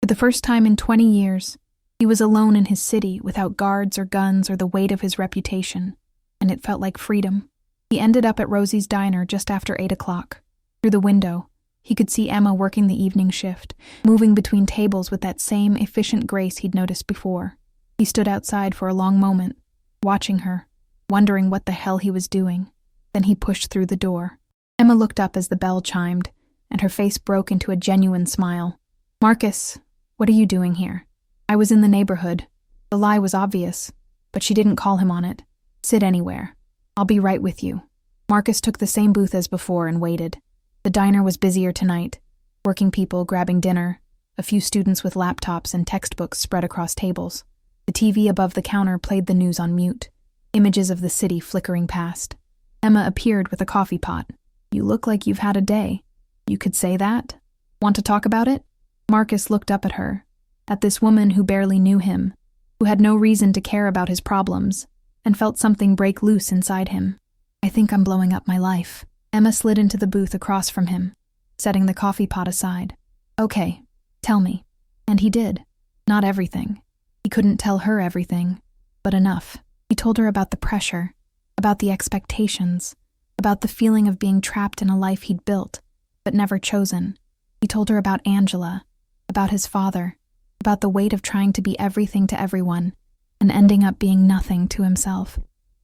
For the first time in 20 years, he was alone in his city without guards or guns or the weight of his reputation, and it felt like freedom. He ended up at Rosie's diner just after 8 o'clock. Through the window, he could see Emma working the evening shift, moving between tables with that same efficient grace he'd noticed before. He stood outside for a long moment, watching her, wondering what the hell he was doing. Then he pushed through the door. Emma looked up as the bell chimed, and her face broke into a genuine smile. "Marcus, what are you doing here?" "I was in the neighborhood." The lie was obvious, but she didn't call him on it. "Sit anywhere. I'll be right with you." Marcus took the same booth as before and waited. The diner was busier tonight. Working people grabbing dinner, a few students with laptops and textbooks spread across tables. The TV above the counter played the news on mute, images of the city flickering past. Emma appeared with a coffee pot. "You look like you've had a day. You could say that? Want to talk about it?" Marcus looked up at her, at this woman who barely knew him, who had no reason to care about his problems, and felt something break loose inside him. "I think I'm blowing up my life." Emma slid into the booth across from him, setting the coffee pot aside. "Okay, tell me." And he did. Not everything. He couldn't tell her everything, but enough. He told her about the pressure, about the expectations, about the feeling of being trapped in a life he'd built, but never chosen. He told her about Angela, about his father, about the weight of trying to be everything to everyone, and ending up being nothing to himself.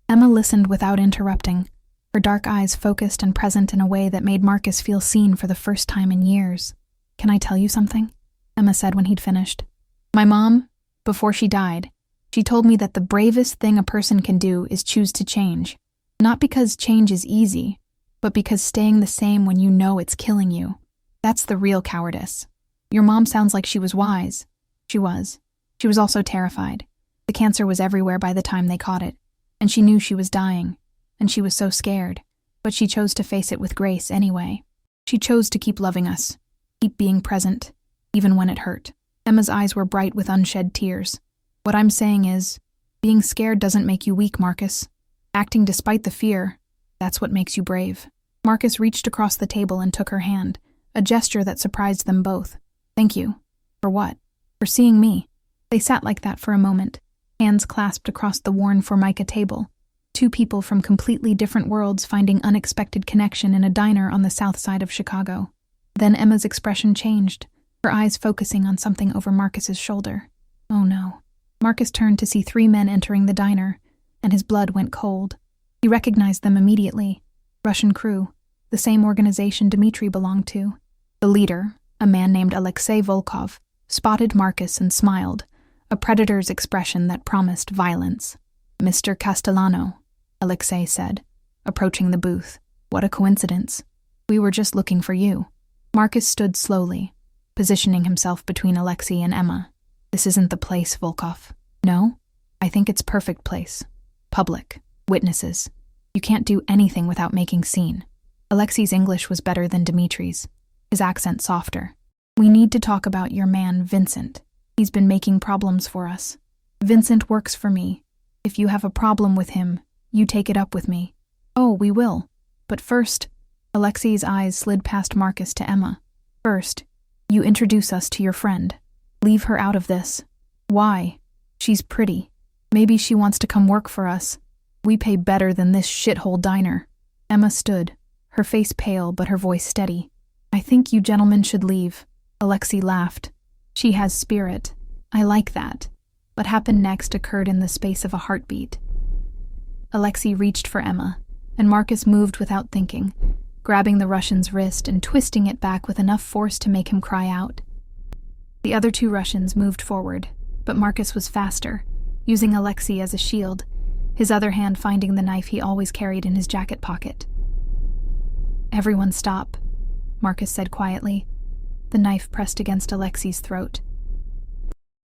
Emma listened without interrupting, her dark eyes focused and present in a way that made Marcus feel seen for the first time in years. "Can I tell you something?" Emma said when he'd finished. "My mom, before she died, she told me that the bravest thing a person can do is choose to change. Not because change is easy, but because staying the same when you know it's killing you. That's the real cowardice. Your mom sounds like she was wise." She was. She was also terrified. The cancer was everywhere by the time they caught it, and she knew she was dying, and she was so scared, but she chose to face it with grace anyway. She chose to keep loving us, keep being present, even when it hurt. Emma's eyes were bright with unshed tears. "What I'm saying is, being scared doesn't make you weak, Marcus. Acting despite the fear, that's what makes you brave." Marcus reached across the table and took her hand, a gesture that surprised them both. "Thank you." "For what?" "For seeing me." They sat like that for a moment, hands clasped across the worn Formica table. Two people from completely different worlds finding unexpected connection in a diner on the south side of Chicago. Then Emma's expression changed, her eyes focusing on something over Marcus's shoulder. Oh no. Marcus turned to see 3 men entering the diner, and his blood went cold. He recognized them immediately. Russian crew, the same organization Dmitri belonged to. The leader, a man named Alexei Volkov, spotted Marcus and smiled, a predator's expression that promised violence. "Mr. Castellano," Alexei said, approaching the booth. "What a coincidence. We were just looking for you." Marcus stood slowly, positioning himself between Alexei and Emma. "This isn't the place, Volkov." "No? I think it's perfect place. Public. Witnesses. You can't do anything without making scene." Alexei's English was better than Dimitri's, his accent softer. "We need to talk about your man, Vincent. He's been making problems for us. Vincent works for me. If you have a problem with him, you take it up with me." "Oh, we will. But first," Alexei's eyes slid past Marcus to Emma. "First, you introduce us to your friend. Leave her out of this." "Why? She's pretty. Maybe she wants to come work for us. We pay better than this shithole diner." Emma stood, her face pale but her voice steady. "I think you gentlemen should leave." Alexei laughed. "She has spirit. I like that." What happened next occurred in the space of a heartbeat. Alexei reached for Emma, and Marcus moved without thinking, grabbing the Russian's wrist and twisting it back with enough force to make him cry out. The other 2 Russians moved forward, but Marcus was faster, using Alexei as a shield, his other hand finding the knife he always carried in his jacket pocket. "Everyone stop," Marcus said quietly, the knife pressed against Alexei's throat.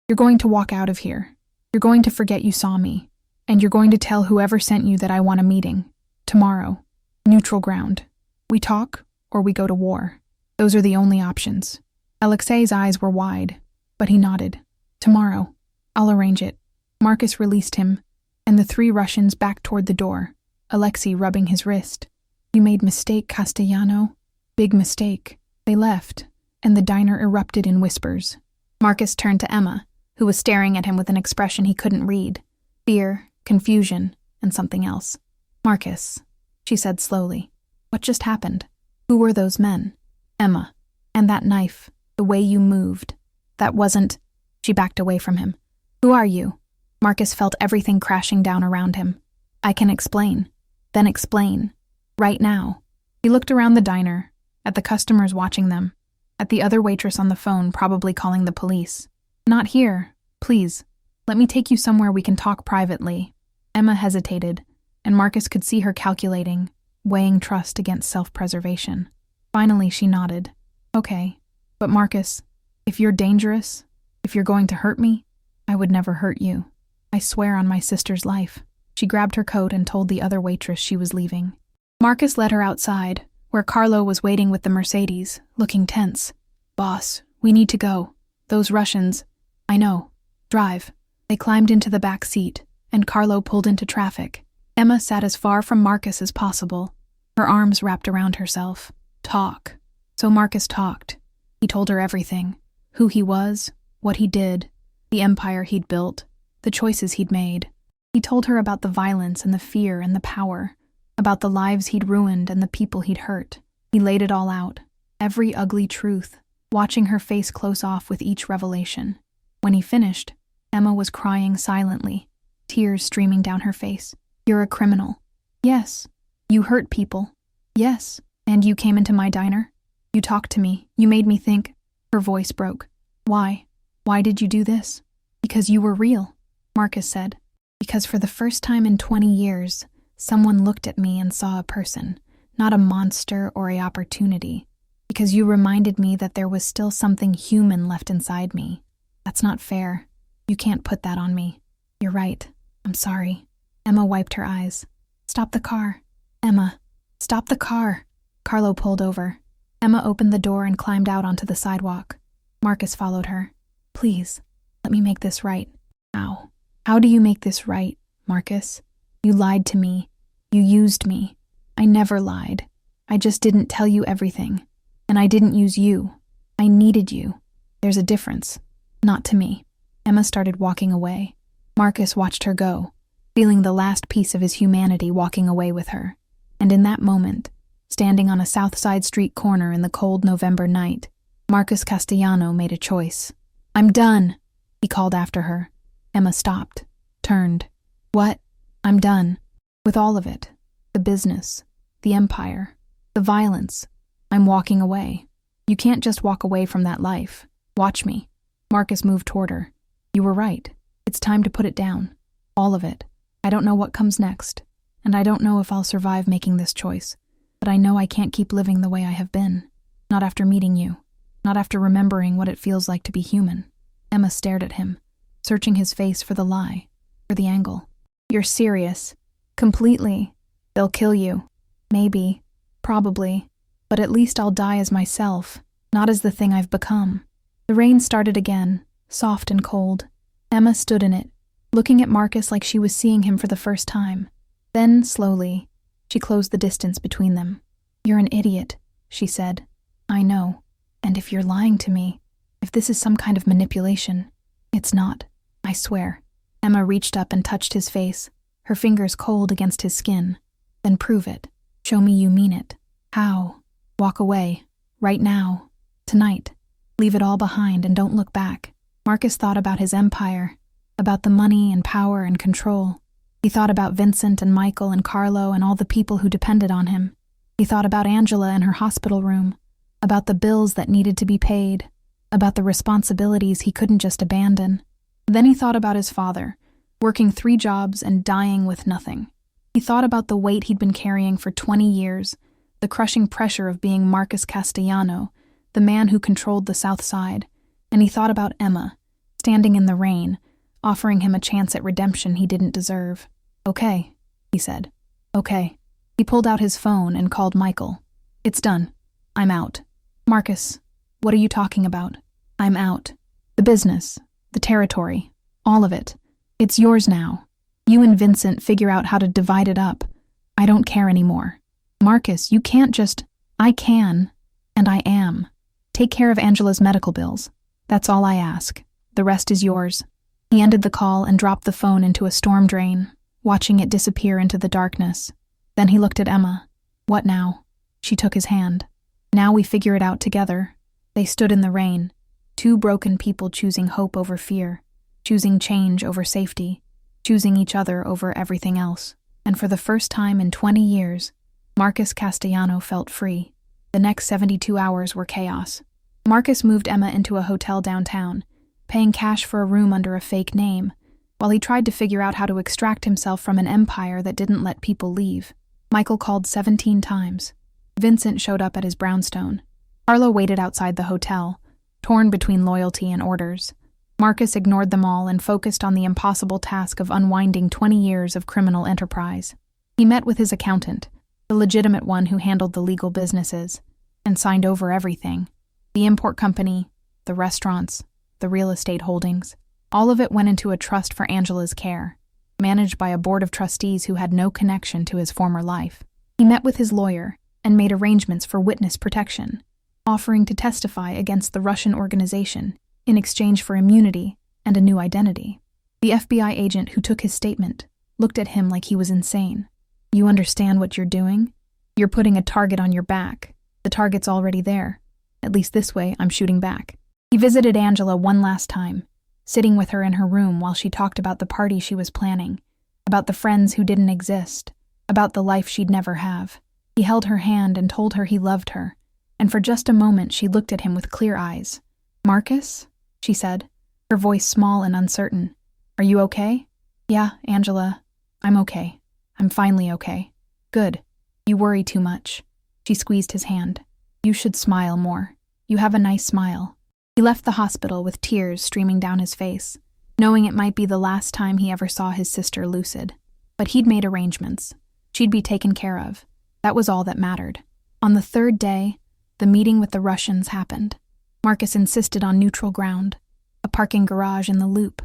"You're going to walk out of here. You're going to forget you saw me, and you're going to tell whoever sent you that I want a meeting. Tomorrow. Neutral ground. We talk, or we go to war. Those are the only options." Alexei's eyes were wide, but he nodded. "Tomorrow. I'll arrange it." Marcus released him, and the 3 Russians backed toward the door, Alexei rubbing his wrist. "You made mistake, Castellano. Big mistake." They left, and the diner erupted in whispers. Marcus turned to Emma, who was staring at him with an expression he couldn't read. Fear, confusion, and something else. "Marcus," she said slowly, "what just happened? Who were those men?" "Emma. And that knife, the way you moved. That wasn't—" She backed away from him. "Who are you?" Marcus felt everything crashing down around him. "I can explain. Then explain. Right now." He looked around the diner, at the customers watching them, at the other waitress on the phone probably calling the police. "Not here. Please. Let me take you somewhere we can talk privately." Emma hesitated, and Marcus could see her calculating, weighing trust against self-preservation. Finally, she nodded. "Okay. But Marcus, if you're dangerous, if you're going to hurt me, I would never hurt you. I swear on my sister's life." She grabbed her coat and told the other waitress she was leaving. Marcus led her outside, where Carlo was waiting with the Mercedes, looking tense. "Boss, we need to go. Those Russians—" "I know. Drive." They climbed into the back seat, and Carlo pulled into traffic. Emma sat as far from Marcus as possible, her arms wrapped around herself. Talk. So Marcus talked. He told her everything. Who he was, what he did, the empire he'd built, the choices he'd made. He told her about the violence and the fear and the power, about the lives he'd ruined and the people he'd hurt. He laid it all out, every ugly truth, watching her face close off with each revelation. When he finished, Emma was crying silently, tears streaming down her face. "You're a criminal." "Yes." "You hurt people." "Yes." "And you came into my diner? You talked to me. You made me think." Her voice broke. "Why? Why did you do this?" "Because you were real," Marcus said. "Because for the first time in 20 years, someone looked at me and saw a person, not a monster or an opportunity. Because you reminded me that there was still something human left inside me. That's not fair. You can't put that on me." "You're right. I'm sorry." Emma wiped her eyes. "Stop the car. Emma, stop the car." Carlo pulled over. Emma opened the door and climbed out onto the sidewalk. Marcus followed her. "Please, let me make this right." "How? How do you make this right, Marcus? You lied to me. You used me. I never lied. I just didn't tell you everything. And I didn't use you. I needed you. There's a difference. Not to me." Emma started walking away. Marcus watched her go, feeling the last piece of his humanity walking away with her. And in that moment, standing on a South Side street corner in the cold November night, Marcus Castellano made a choice. "I'm done," he called after her. Emma stopped, turned. "What?" "I'm done. With all of it. The business, the empire, the violence. I'm walking away. You can't just walk away from that life. Watch me." Marcus moved toward her. "You were right. It's time to put it down. All of it. I don't know what comes next, and I don't know if I'll survive making this choice, but I know I can't keep living the way I have been. Not after meeting you. Not after remembering what it feels like to be human." Emma stared at him, searching his face for the lie, for the angle. "You're serious. Completely. They'll kill you. Maybe. Probably. But at least I'll die as myself, not as the thing I've become." The rain started again, soft and cold. Emma stood in it, looking at Marcus like she was seeing him for the first time. Then, slowly, she closed the distance between them. "You're an idiot," she said. "I know. And if you're lying to me, if this is some kind of manipulation, it's not. I swear." Emma reached up and touched his face, her fingers cold against his skin. "Then prove it. Show me you mean it." "How?" "Walk away. Right now. Tonight. Leave it all behind and don't look back." Marcus thought about his empire, about the money and power and control. He thought about Vincent and Michael and Carlo and all the people who depended on him. He thought about Angela in her hospital room, about the bills that needed to be paid, about the responsibilities he couldn't just abandon. Then he thought about his father, working 3 jobs and dying with nothing. He thought about the weight he'd been carrying for 20 years, the crushing pressure of being Marcus Castellano, the man who controlled the South Side. And he thought about Emma, standing in the rain, offering him a chance at redemption he didn't deserve. "Okay," he said. "Okay." He pulled out his phone and called Michael. "It's done. I'm out." "Marcus, what are you talking about?" "I'm out. The business, the territory, all of it. It's yours now. You and Vincent figure out how to divide it up. I don't care anymore." "Marcus, you can't just—" "I can, and I am. Take care of Angela's medical bills. That's all I ask. The rest is yours." He ended the call and dropped the phone into a storm drain, watching it disappear into the darkness. Then he looked at Emma. "What now?" She took his hand. "Now we figure it out together." They stood in the rain, two broken people choosing hope over fear, choosing change over safety, choosing each other over everything else. And for the first time in 20 years, Marcus Castellano felt free. The next 72 hours were chaos. Marcus moved Emma into a hotel downtown, paying cash for a room under a fake name, while he tried to figure out how to extract himself from an empire that didn't let people leave. Michael called 17 times. Vincent showed up at his brownstone. Carlo waited outside the hotel, torn between loyalty and orders. Marcus ignored them all and focused on the impossible task of unwinding 20 years of criminal enterprise. He met with his accountant, the legitimate one who handled the legal businesses, and signed over everything. The import company, the restaurants, the real estate holdings. All of it went into a trust for Angela's care, managed by a board of trustees who had no connection to his former life. He met with his lawyer and made arrangements for witness protection, offering to testify against the Russian organization in exchange for immunity and a new identity. The FBI agent who took his statement looked at him like he was insane. "You understand what you're doing? You're putting a target on your back. The target's already there. At least this way, I'm shooting back." He visited Angela one last time, sitting with her in her room while she talked about the party she was planning, about the friends who didn't exist, about the life she'd never have. He held her hand and told her he loved her, and for just a moment she looked at him with clear eyes. "Marcus?" she said, her voice small and uncertain. "Are you okay?" "Yeah, Angela, I'm okay. I'm finally okay." "Good. You worry too much." She squeezed his hand. "You should smile more. You have a nice smile." He left the hospital with tears streaming down his face, knowing it might be the last time he ever saw his sister lucid. But he'd made arrangements. She'd be taken care of. That was all that mattered. On the third day, the meeting with the Russians happened. Marcus insisted on neutral ground, a parking garage in the loop,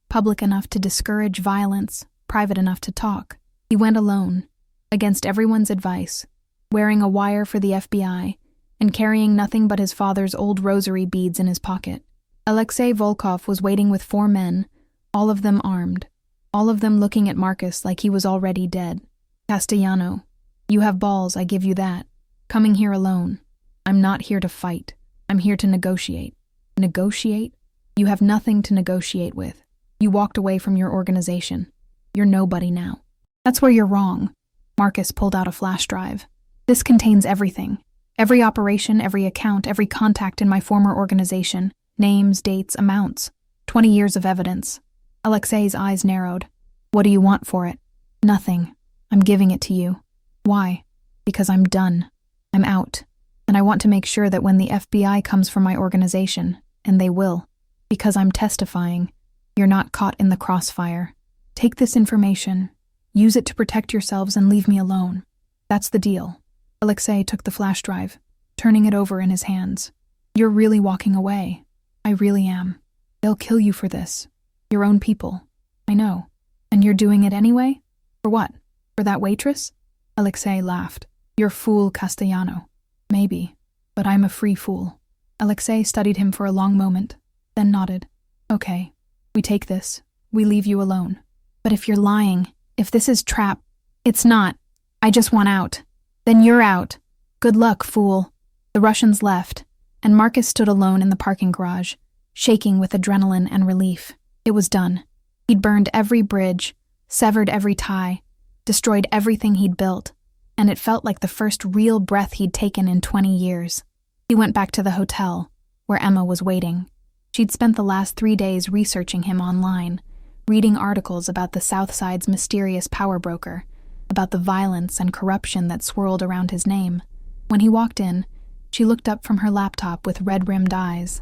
public enough to discourage violence, private enough to talk. He went alone, against everyone's advice, wearing a wire for the FBI, and carrying nothing but his father's old rosary beads in his pocket. Alexei Volkov was waiting with 4 men, all of them armed, all of them looking at Marcus like he was already dead. "Castellano, you have balls, I give you that. Coming here alone. I'm not here to fight. I'm here to negotiate." "Negotiate? You have nothing to negotiate with. You walked away from your organization. You're nobody now." "That's where you're wrong." Marcus pulled out a flash drive. "This contains everything. Every operation, every account, every contact in my former organization. Names, dates, amounts. 20 years of evidence." Alexei's eyes narrowed. "What do you want for it?" "Nothing. I'm giving it to you." "Why?" "Because I'm done. I'm out. And I want to make sure that when the FBI comes for my organization, and they will, because I'm testifying, you're not caught in the crossfire. Take this information, use it to protect yourselves, and leave me alone. That's the deal." Alexei took the flash drive, turning it over in his hands. "You're really walking away." "I really am. They'll kill you for this. Your own people. I know. And you're doing it anyway? For what? For that waitress?" Alexei laughed. "You're fool, Castellano." "Maybe, but I'm a free fool." Alexei studied him for a long moment, then nodded. "Okay, we take this. We leave you alone. But if you're lying, if this is trap..." "It's not. I just want out." "Then you're out. Good luck, fool." The Russians left, and Marcus stood alone in the parking garage, shaking with adrenaline and relief. It was done. He'd burned every bridge, severed every tie, destroyed everything he'd built, and it felt like the first real breath he'd taken in 20 years. He went back to the hotel, where Emma was waiting. She'd spent the last 3 days researching him online, reading articles about the South Side's mysterious power broker, about the violence and corruption that swirled around his name. When he walked in, she looked up from her laptop with red-rimmed eyes.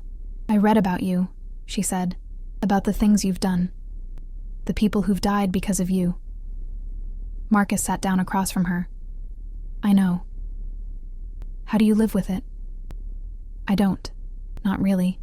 "I read about you," she said, "about the things you've done. The people who've died because of you." Marcus sat down across from her. "I know. How do you live with it?" "I don't. Not really.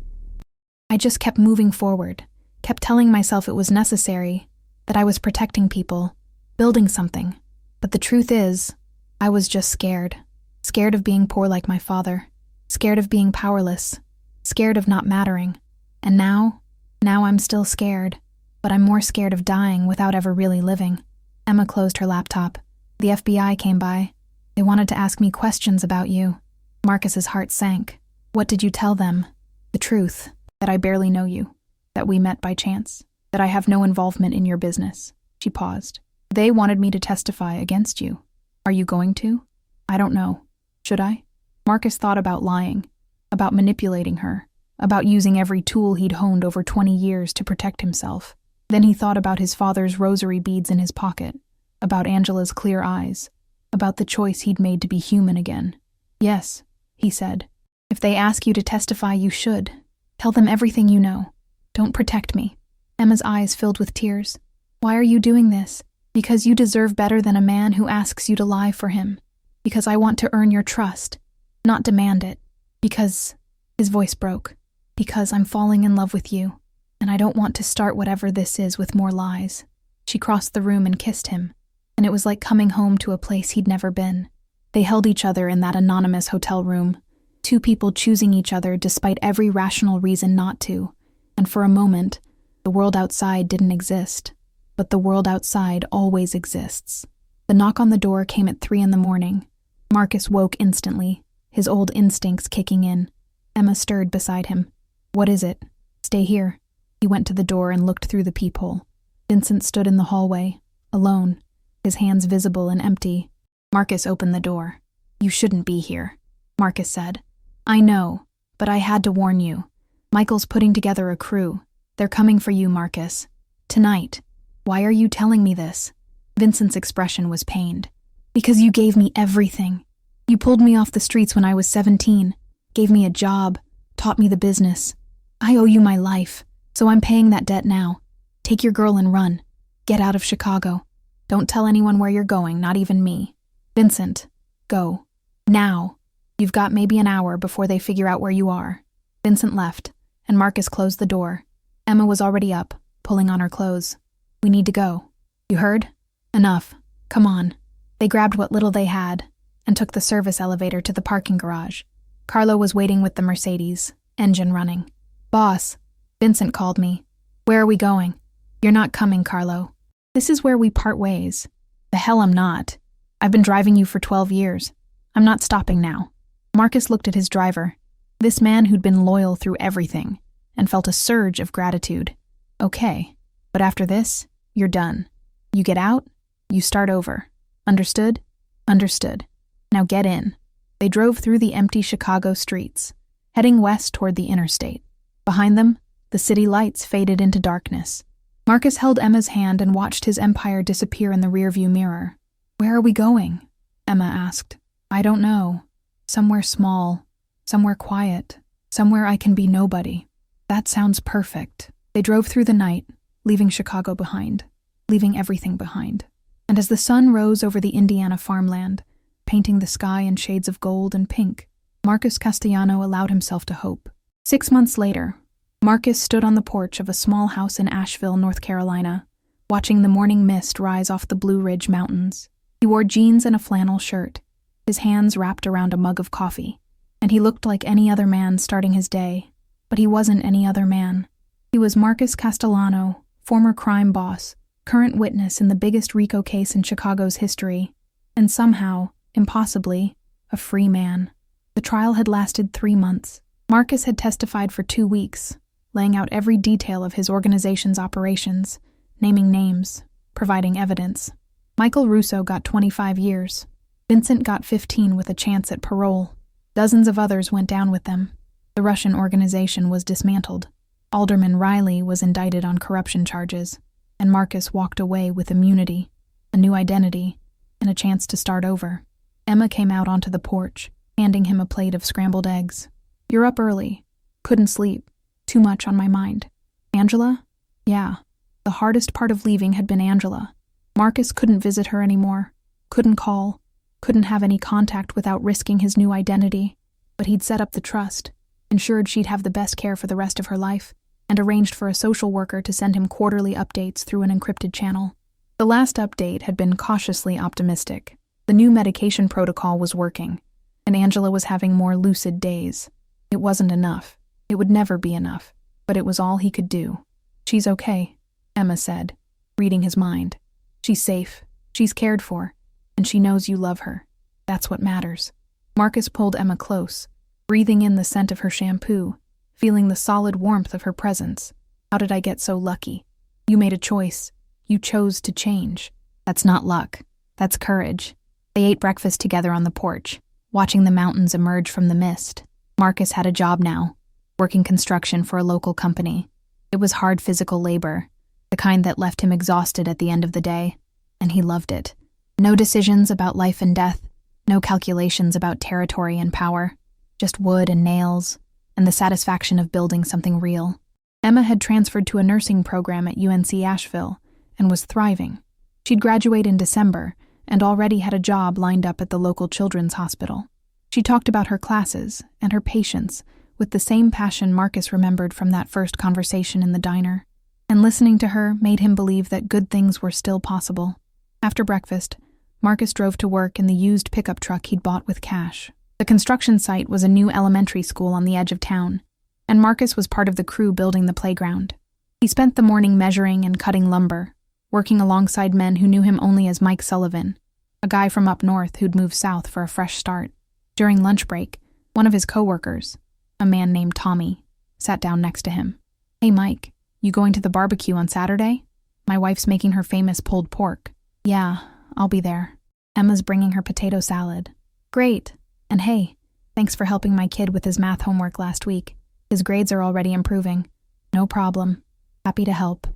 I just kept moving forward, kept telling myself it was necessary, that I was protecting people, building something. But the truth is, I was just scared. Scared of being poor like my father. Scared of being powerless. Scared of not mattering. And now I'm still scared, but I'm more scared of dying without ever really living. Emma closed her laptop. The FBI came by. They wanted to ask me questions about you. Marcus's heart sank. What did you tell them? The truth, that I barely know you, that we met by chance, that I have no involvement in your business. She paused. They wanted me to testify against you. Are you going to? I don't know. Should I? Marcus thought about lying, about manipulating her, about using every tool he'd honed over 20 years to protect himself. Then he thought about his father's rosary beads in his pocket, about Angela's clear eyes, about the choice he'd made to be human again. Yes, he said. If they ask you to testify, you should. Tell them everything you know. Don't protect me. Emma's eyes filled with tears. Why are you doing this? Because you deserve better than a man who asks you to lie for him. Because I want to earn your trust, not demand it. Because, his voice broke, because I'm falling in love with you, and I don't want to start whatever this is with more lies. She crossed the room and kissed him, and it was like coming home to a place he'd never been. They held each other in that anonymous hotel room, two people choosing each other despite every rational reason not to, and for a moment, the world outside didn't exist. But the world outside always exists. The knock on the door came at 3 a.m. Marcus woke instantly, his old instincts kicking in. Emma stirred beside him. What is it? Stay here. He went to the door and looked through the peephole. Vincent stood in the hallway, alone, his hands visible and empty. Marcus opened the door. You shouldn't be here, Marcus said. I know, but I had to warn you. Michael's putting together a crew. They're coming for you, Marcus. Tonight. Why are you telling me this? Vincent's expression was pained. Because you gave me everything. You pulled me off the streets when I was 17, gave me a job, taught me the business. I owe you my life, so I'm paying that debt now. Take your girl and run. Get out of Chicago. Don't tell anyone where you're going, not even me. Vincent, go. Now. You've got maybe an hour before they figure out where you are. Vincent left, and Marcus closed the door. Emma was already up, pulling on her clothes. We need to go. You heard? Enough. Come on. They grabbed what little they had and took the service elevator to the parking garage. Carlo was waiting with the Mercedes, engine running. Boss, Vincent called me. Where are we going? You're not coming, Carlo. This is where we part ways. The hell I'm not. I've been driving you for 12 years. I'm not stopping now. Marcus looked at his driver, this man who'd been loyal through everything, and felt a surge of gratitude. Okay, but after this, you're done. You get out, you start over. Understood? Understood. Now get in. They drove through the empty Chicago streets, heading west toward the interstate. Behind them, the city lights faded into darkness. Marcus held Emma's hand and watched his empire disappear in the rearview mirror. Where are we going? Emma asked. I don't know. Somewhere small, somewhere quiet, somewhere I can be nobody. That sounds perfect. They drove through the night, leaving Chicago behind, leaving everything behind. And as the sun rose over the Indiana farmland, painting the sky in shades of gold and pink, Marcus Castellano allowed himself to hope. 6 months later, Marcus stood on the porch of a small house in Asheville, North Carolina, watching the morning mist rise off the Blue Ridge Mountains. He wore jeans and a flannel shirt, his hands wrapped around a mug of coffee, and he looked like any other man starting his day. But he wasn't any other man. He was Marcus Castellano, former crime boss, current witness in the biggest RICO case in Chicago's history, and somehow, impossibly, a free man. The trial had lasted 3 months. Marcus had testified for 2 weeks, laying out every detail of his organization's operations, naming names, providing evidence. Michael Russo got 25 years. Vincent got 15 with a chance at parole. Dozens of others went down with them. The Russian organization was dismantled. Alderman Riley was indicted on corruption charges, and Marcus walked away with immunity, a new identity, and a chance to start over. Emma came out onto the porch, handing him a plate of scrambled eggs. You're up early. Couldn't sleep. Too much on my mind. Angela? Yeah. The hardest part of leaving had been Angela. Marcus couldn't visit her anymore, couldn't call, couldn't have any contact without risking his new identity. But he'd set up the trust, ensured she'd have the best care for the rest of her life, and arranged for a social worker to send him quarterly updates through an encrypted channel. The last update had been cautiously optimistic. The new medication protocol was working, and Angela was having more lucid days. It wasn't enough. It would never be enough. but it was all he could do. "She's okay," Emma said, reading his mind. "She's safe, she's cared for, and she knows you love her. That's what matters." Marcus pulled Emma close, breathing in the scent of her shampoo, feeling the solid warmth of her presence. "How did I get so lucky? You made a choice. You chose to change." "That's not luck. That's courage." They ate breakfast together on the porch, watching the mountains emerge from the mist. Marcus had a job now, working construction for a local company. It was hard physical labor, the kind that left him exhausted at the end of the day, and he loved it. No decisions about life and death, no calculations about territory and power, just wood and nails, and the satisfaction of building something real. Emma had transferred to a nursing program at UNC Asheville and was thriving. She'd graduate in December and already had a job lined up at the local children's hospital. She talked about her classes and her patients with the same passion Marcus remembered from that first conversation in the diner, and listening to her made him believe that good things were still possible. After breakfast, Marcus drove to work in the used pickup truck he'd bought with cash. The construction site was a new elementary school on the edge of town, and Marcus was part of the crew building the playground. He spent the morning measuring and cutting lumber, working alongside men who knew him only as Mike Sullivan, a guy from up north who'd moved south for a fresh start. During lunch break, one of his coworkers, a man named Tommy, sat down next to him. "Hey Mike, you going to the barbecue on Saturday? My wife's making her famous pulled pork." "Yeah, I'll be there." "Emma's bringing her potato salad." "Great. And hey, thanks for helping my kid with his math homework last week. His grades are already improving." "No problem. Happy to help."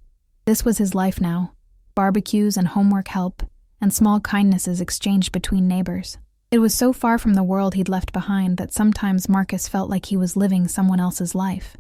This was his life now. Barbecues and homework help, and small kindnesses exchanged between neighbors. It was so far from the world he'd left behind that sometimes Marcus felt like he was living someone else's life.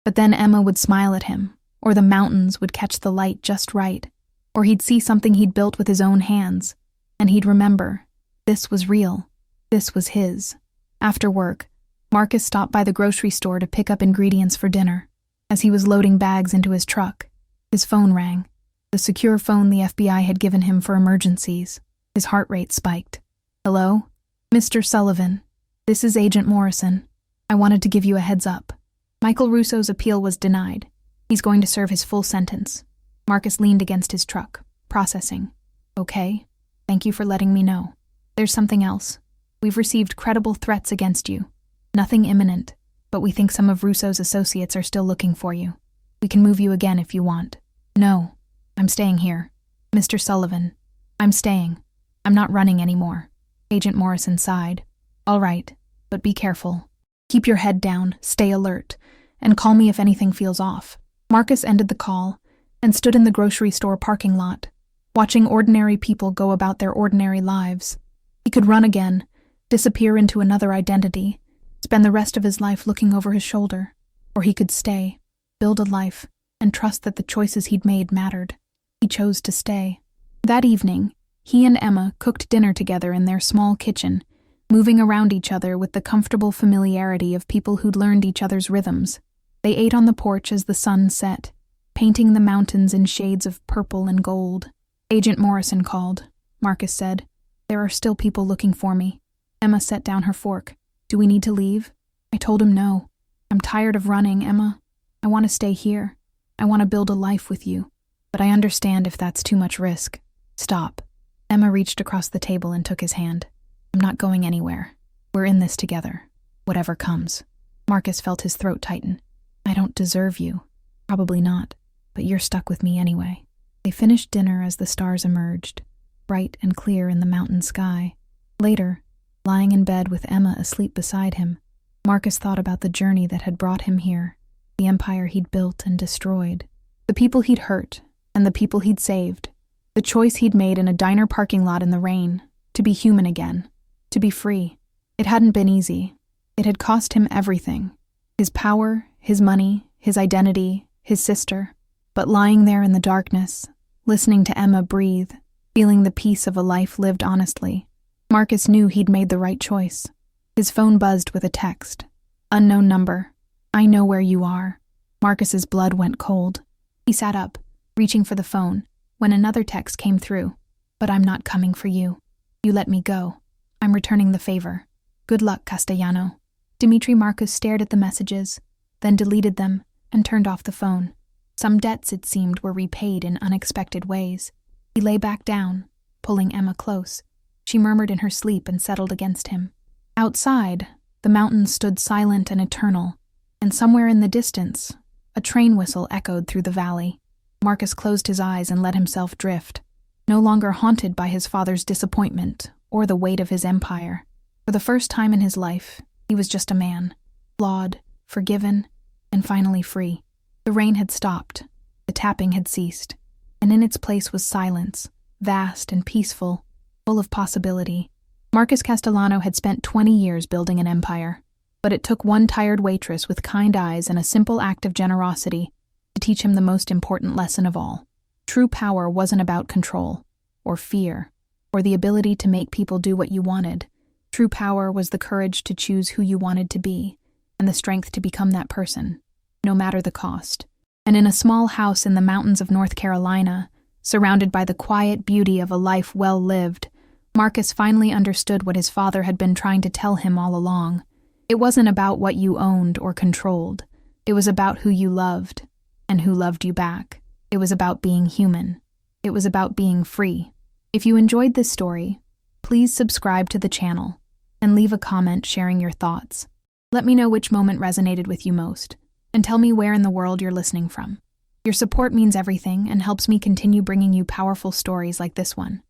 But then Emma would smile at him, or the mountains would catch the light just right, or he'd see something he'd built with his own hands, and he'd remember, this was real, this was his. After work, Marcus stopped by the grocery store to pick up ingredients for dinner. As he was loading bags into his truck, his phone rang. The secure phone the FBI had given him for emergencies. His heart rate spiked. "Hello? Mr. Sullivan. This is Agent Morrison. I wanted to give you a heads up. Michael Russo's appeal was denied. He's going to serve his full sentence." Marcus leaned against his truck, processing. "Okay. Thank you for letting me know. There's something else. We've received credible threats against you. Nothing imminent, but we think some of Russo's associates are still looking for you. We can move you again if you want." "No. I'm staying here. Mr. Sullivan, I'm staying. I'm not running anymore." Agent Morrison sighed. "All right, but be careful. Keep your head down, stay alert, and call me if anything feels off." Marcus ended the call and stood in the grocery store parking lot, watching ordinary people go about their ordinary lives. He could run again, disappear into another identity, spend the rest of his life looking over his shoulder, or he could stay, build a life, and trust that the choices he'd made mattered. He chose to stay. That evening, he and Emma cooked dinner together in their small kitchen, moving around each other with the comfortable familiarity of people who'd learned each other's rhythms. They ate on the porch as the sun set, painting the mountains in shades of purple and gold. "Agent Morrison called," Marcus said. "There are still people looking for me." Emma set down her fork. "Do we need to leave?" I told him no. "I'm tired of running, Emma. I want to stay here. I want to build a life with you. But I understand if that's too much risk." "Stop." Emma reached across the table and took his hand. "I'm not going anywhere. We're in this together, whatever comes." Marcus felt his throat tighten. "I don't deserve you." "Probably not, but you're stuck with me anyway." They finished dinner as the stars emerged, bright and clear in the mountain sky. Later, lying in bed with Emma asleep beside him, Marcus thought about the journey that had brought him here, the empire he'd built and destroyed, the people he'd hurt, and the people he'd saved, the choice he'd made in a diner parking lot in the rain, to be human again, to be free. It hadn't been easy. It had cost him everything. His power, his money, his identity, his sister. But lying there in the darkness, listening to Emma breathe, feeling the peace of a life lived honestly, Marcus knew he'd made the right choice. His phone buzzed with a text. "Unknown number. I know where you are." Marcus's blood went cold. He sat up, reaching for the phone, when another text came through. "But I'm not coming for you. You let me go. I'm returning the favor. Good luck, Castellano." Dimitri Marcus stared at the messages, then deleted them and turned off the phone. Some debts, it seemed, were repaid in unexpected ways. He lay back down, pulling Emma close. She murmured in her sleep and settled against him. Outside, the mountains stood silent and eternal, and somewhere in the distance, a train whistle echoed through the valley. Marcus closed his eyes and let himself drift, no longer haunted by his father's disappointment or the weight of his empire. For the first time in his life, he was just a man, flawed, forgiven, and finally free. The rain had stopped, the tapping had ceased, and in its place was silence, vast and peaceful, full of possibility. Marcus Castellano had spent 20 years building an empire, but it took one tired waitress with kind eyes and a simple act of generosity to teach him the most important lesson of all. True power wasn't about control, or fear, or the ability to make people do what you wanted. True power was the courage to choose who you wanted to be, and the strength to become that person, no matter the cost. And in a small house in the mountains of North Carolina, surrounded by the quiet beauty of a life well lived, Marcus finally understood what his father had been trying to tell him all along. It wasn't about what you owned or controlled. It was about who you loved, and who loved you back. It was about being human. It was about being free. If you enjoyed this story, please subscribe to the channel and leave a comment sharing your thoughts. Let me know which moment resonated with you most, and tell me where in the world you're listening from. Your support means everything and helps me continue bringing you powerful stories like this one.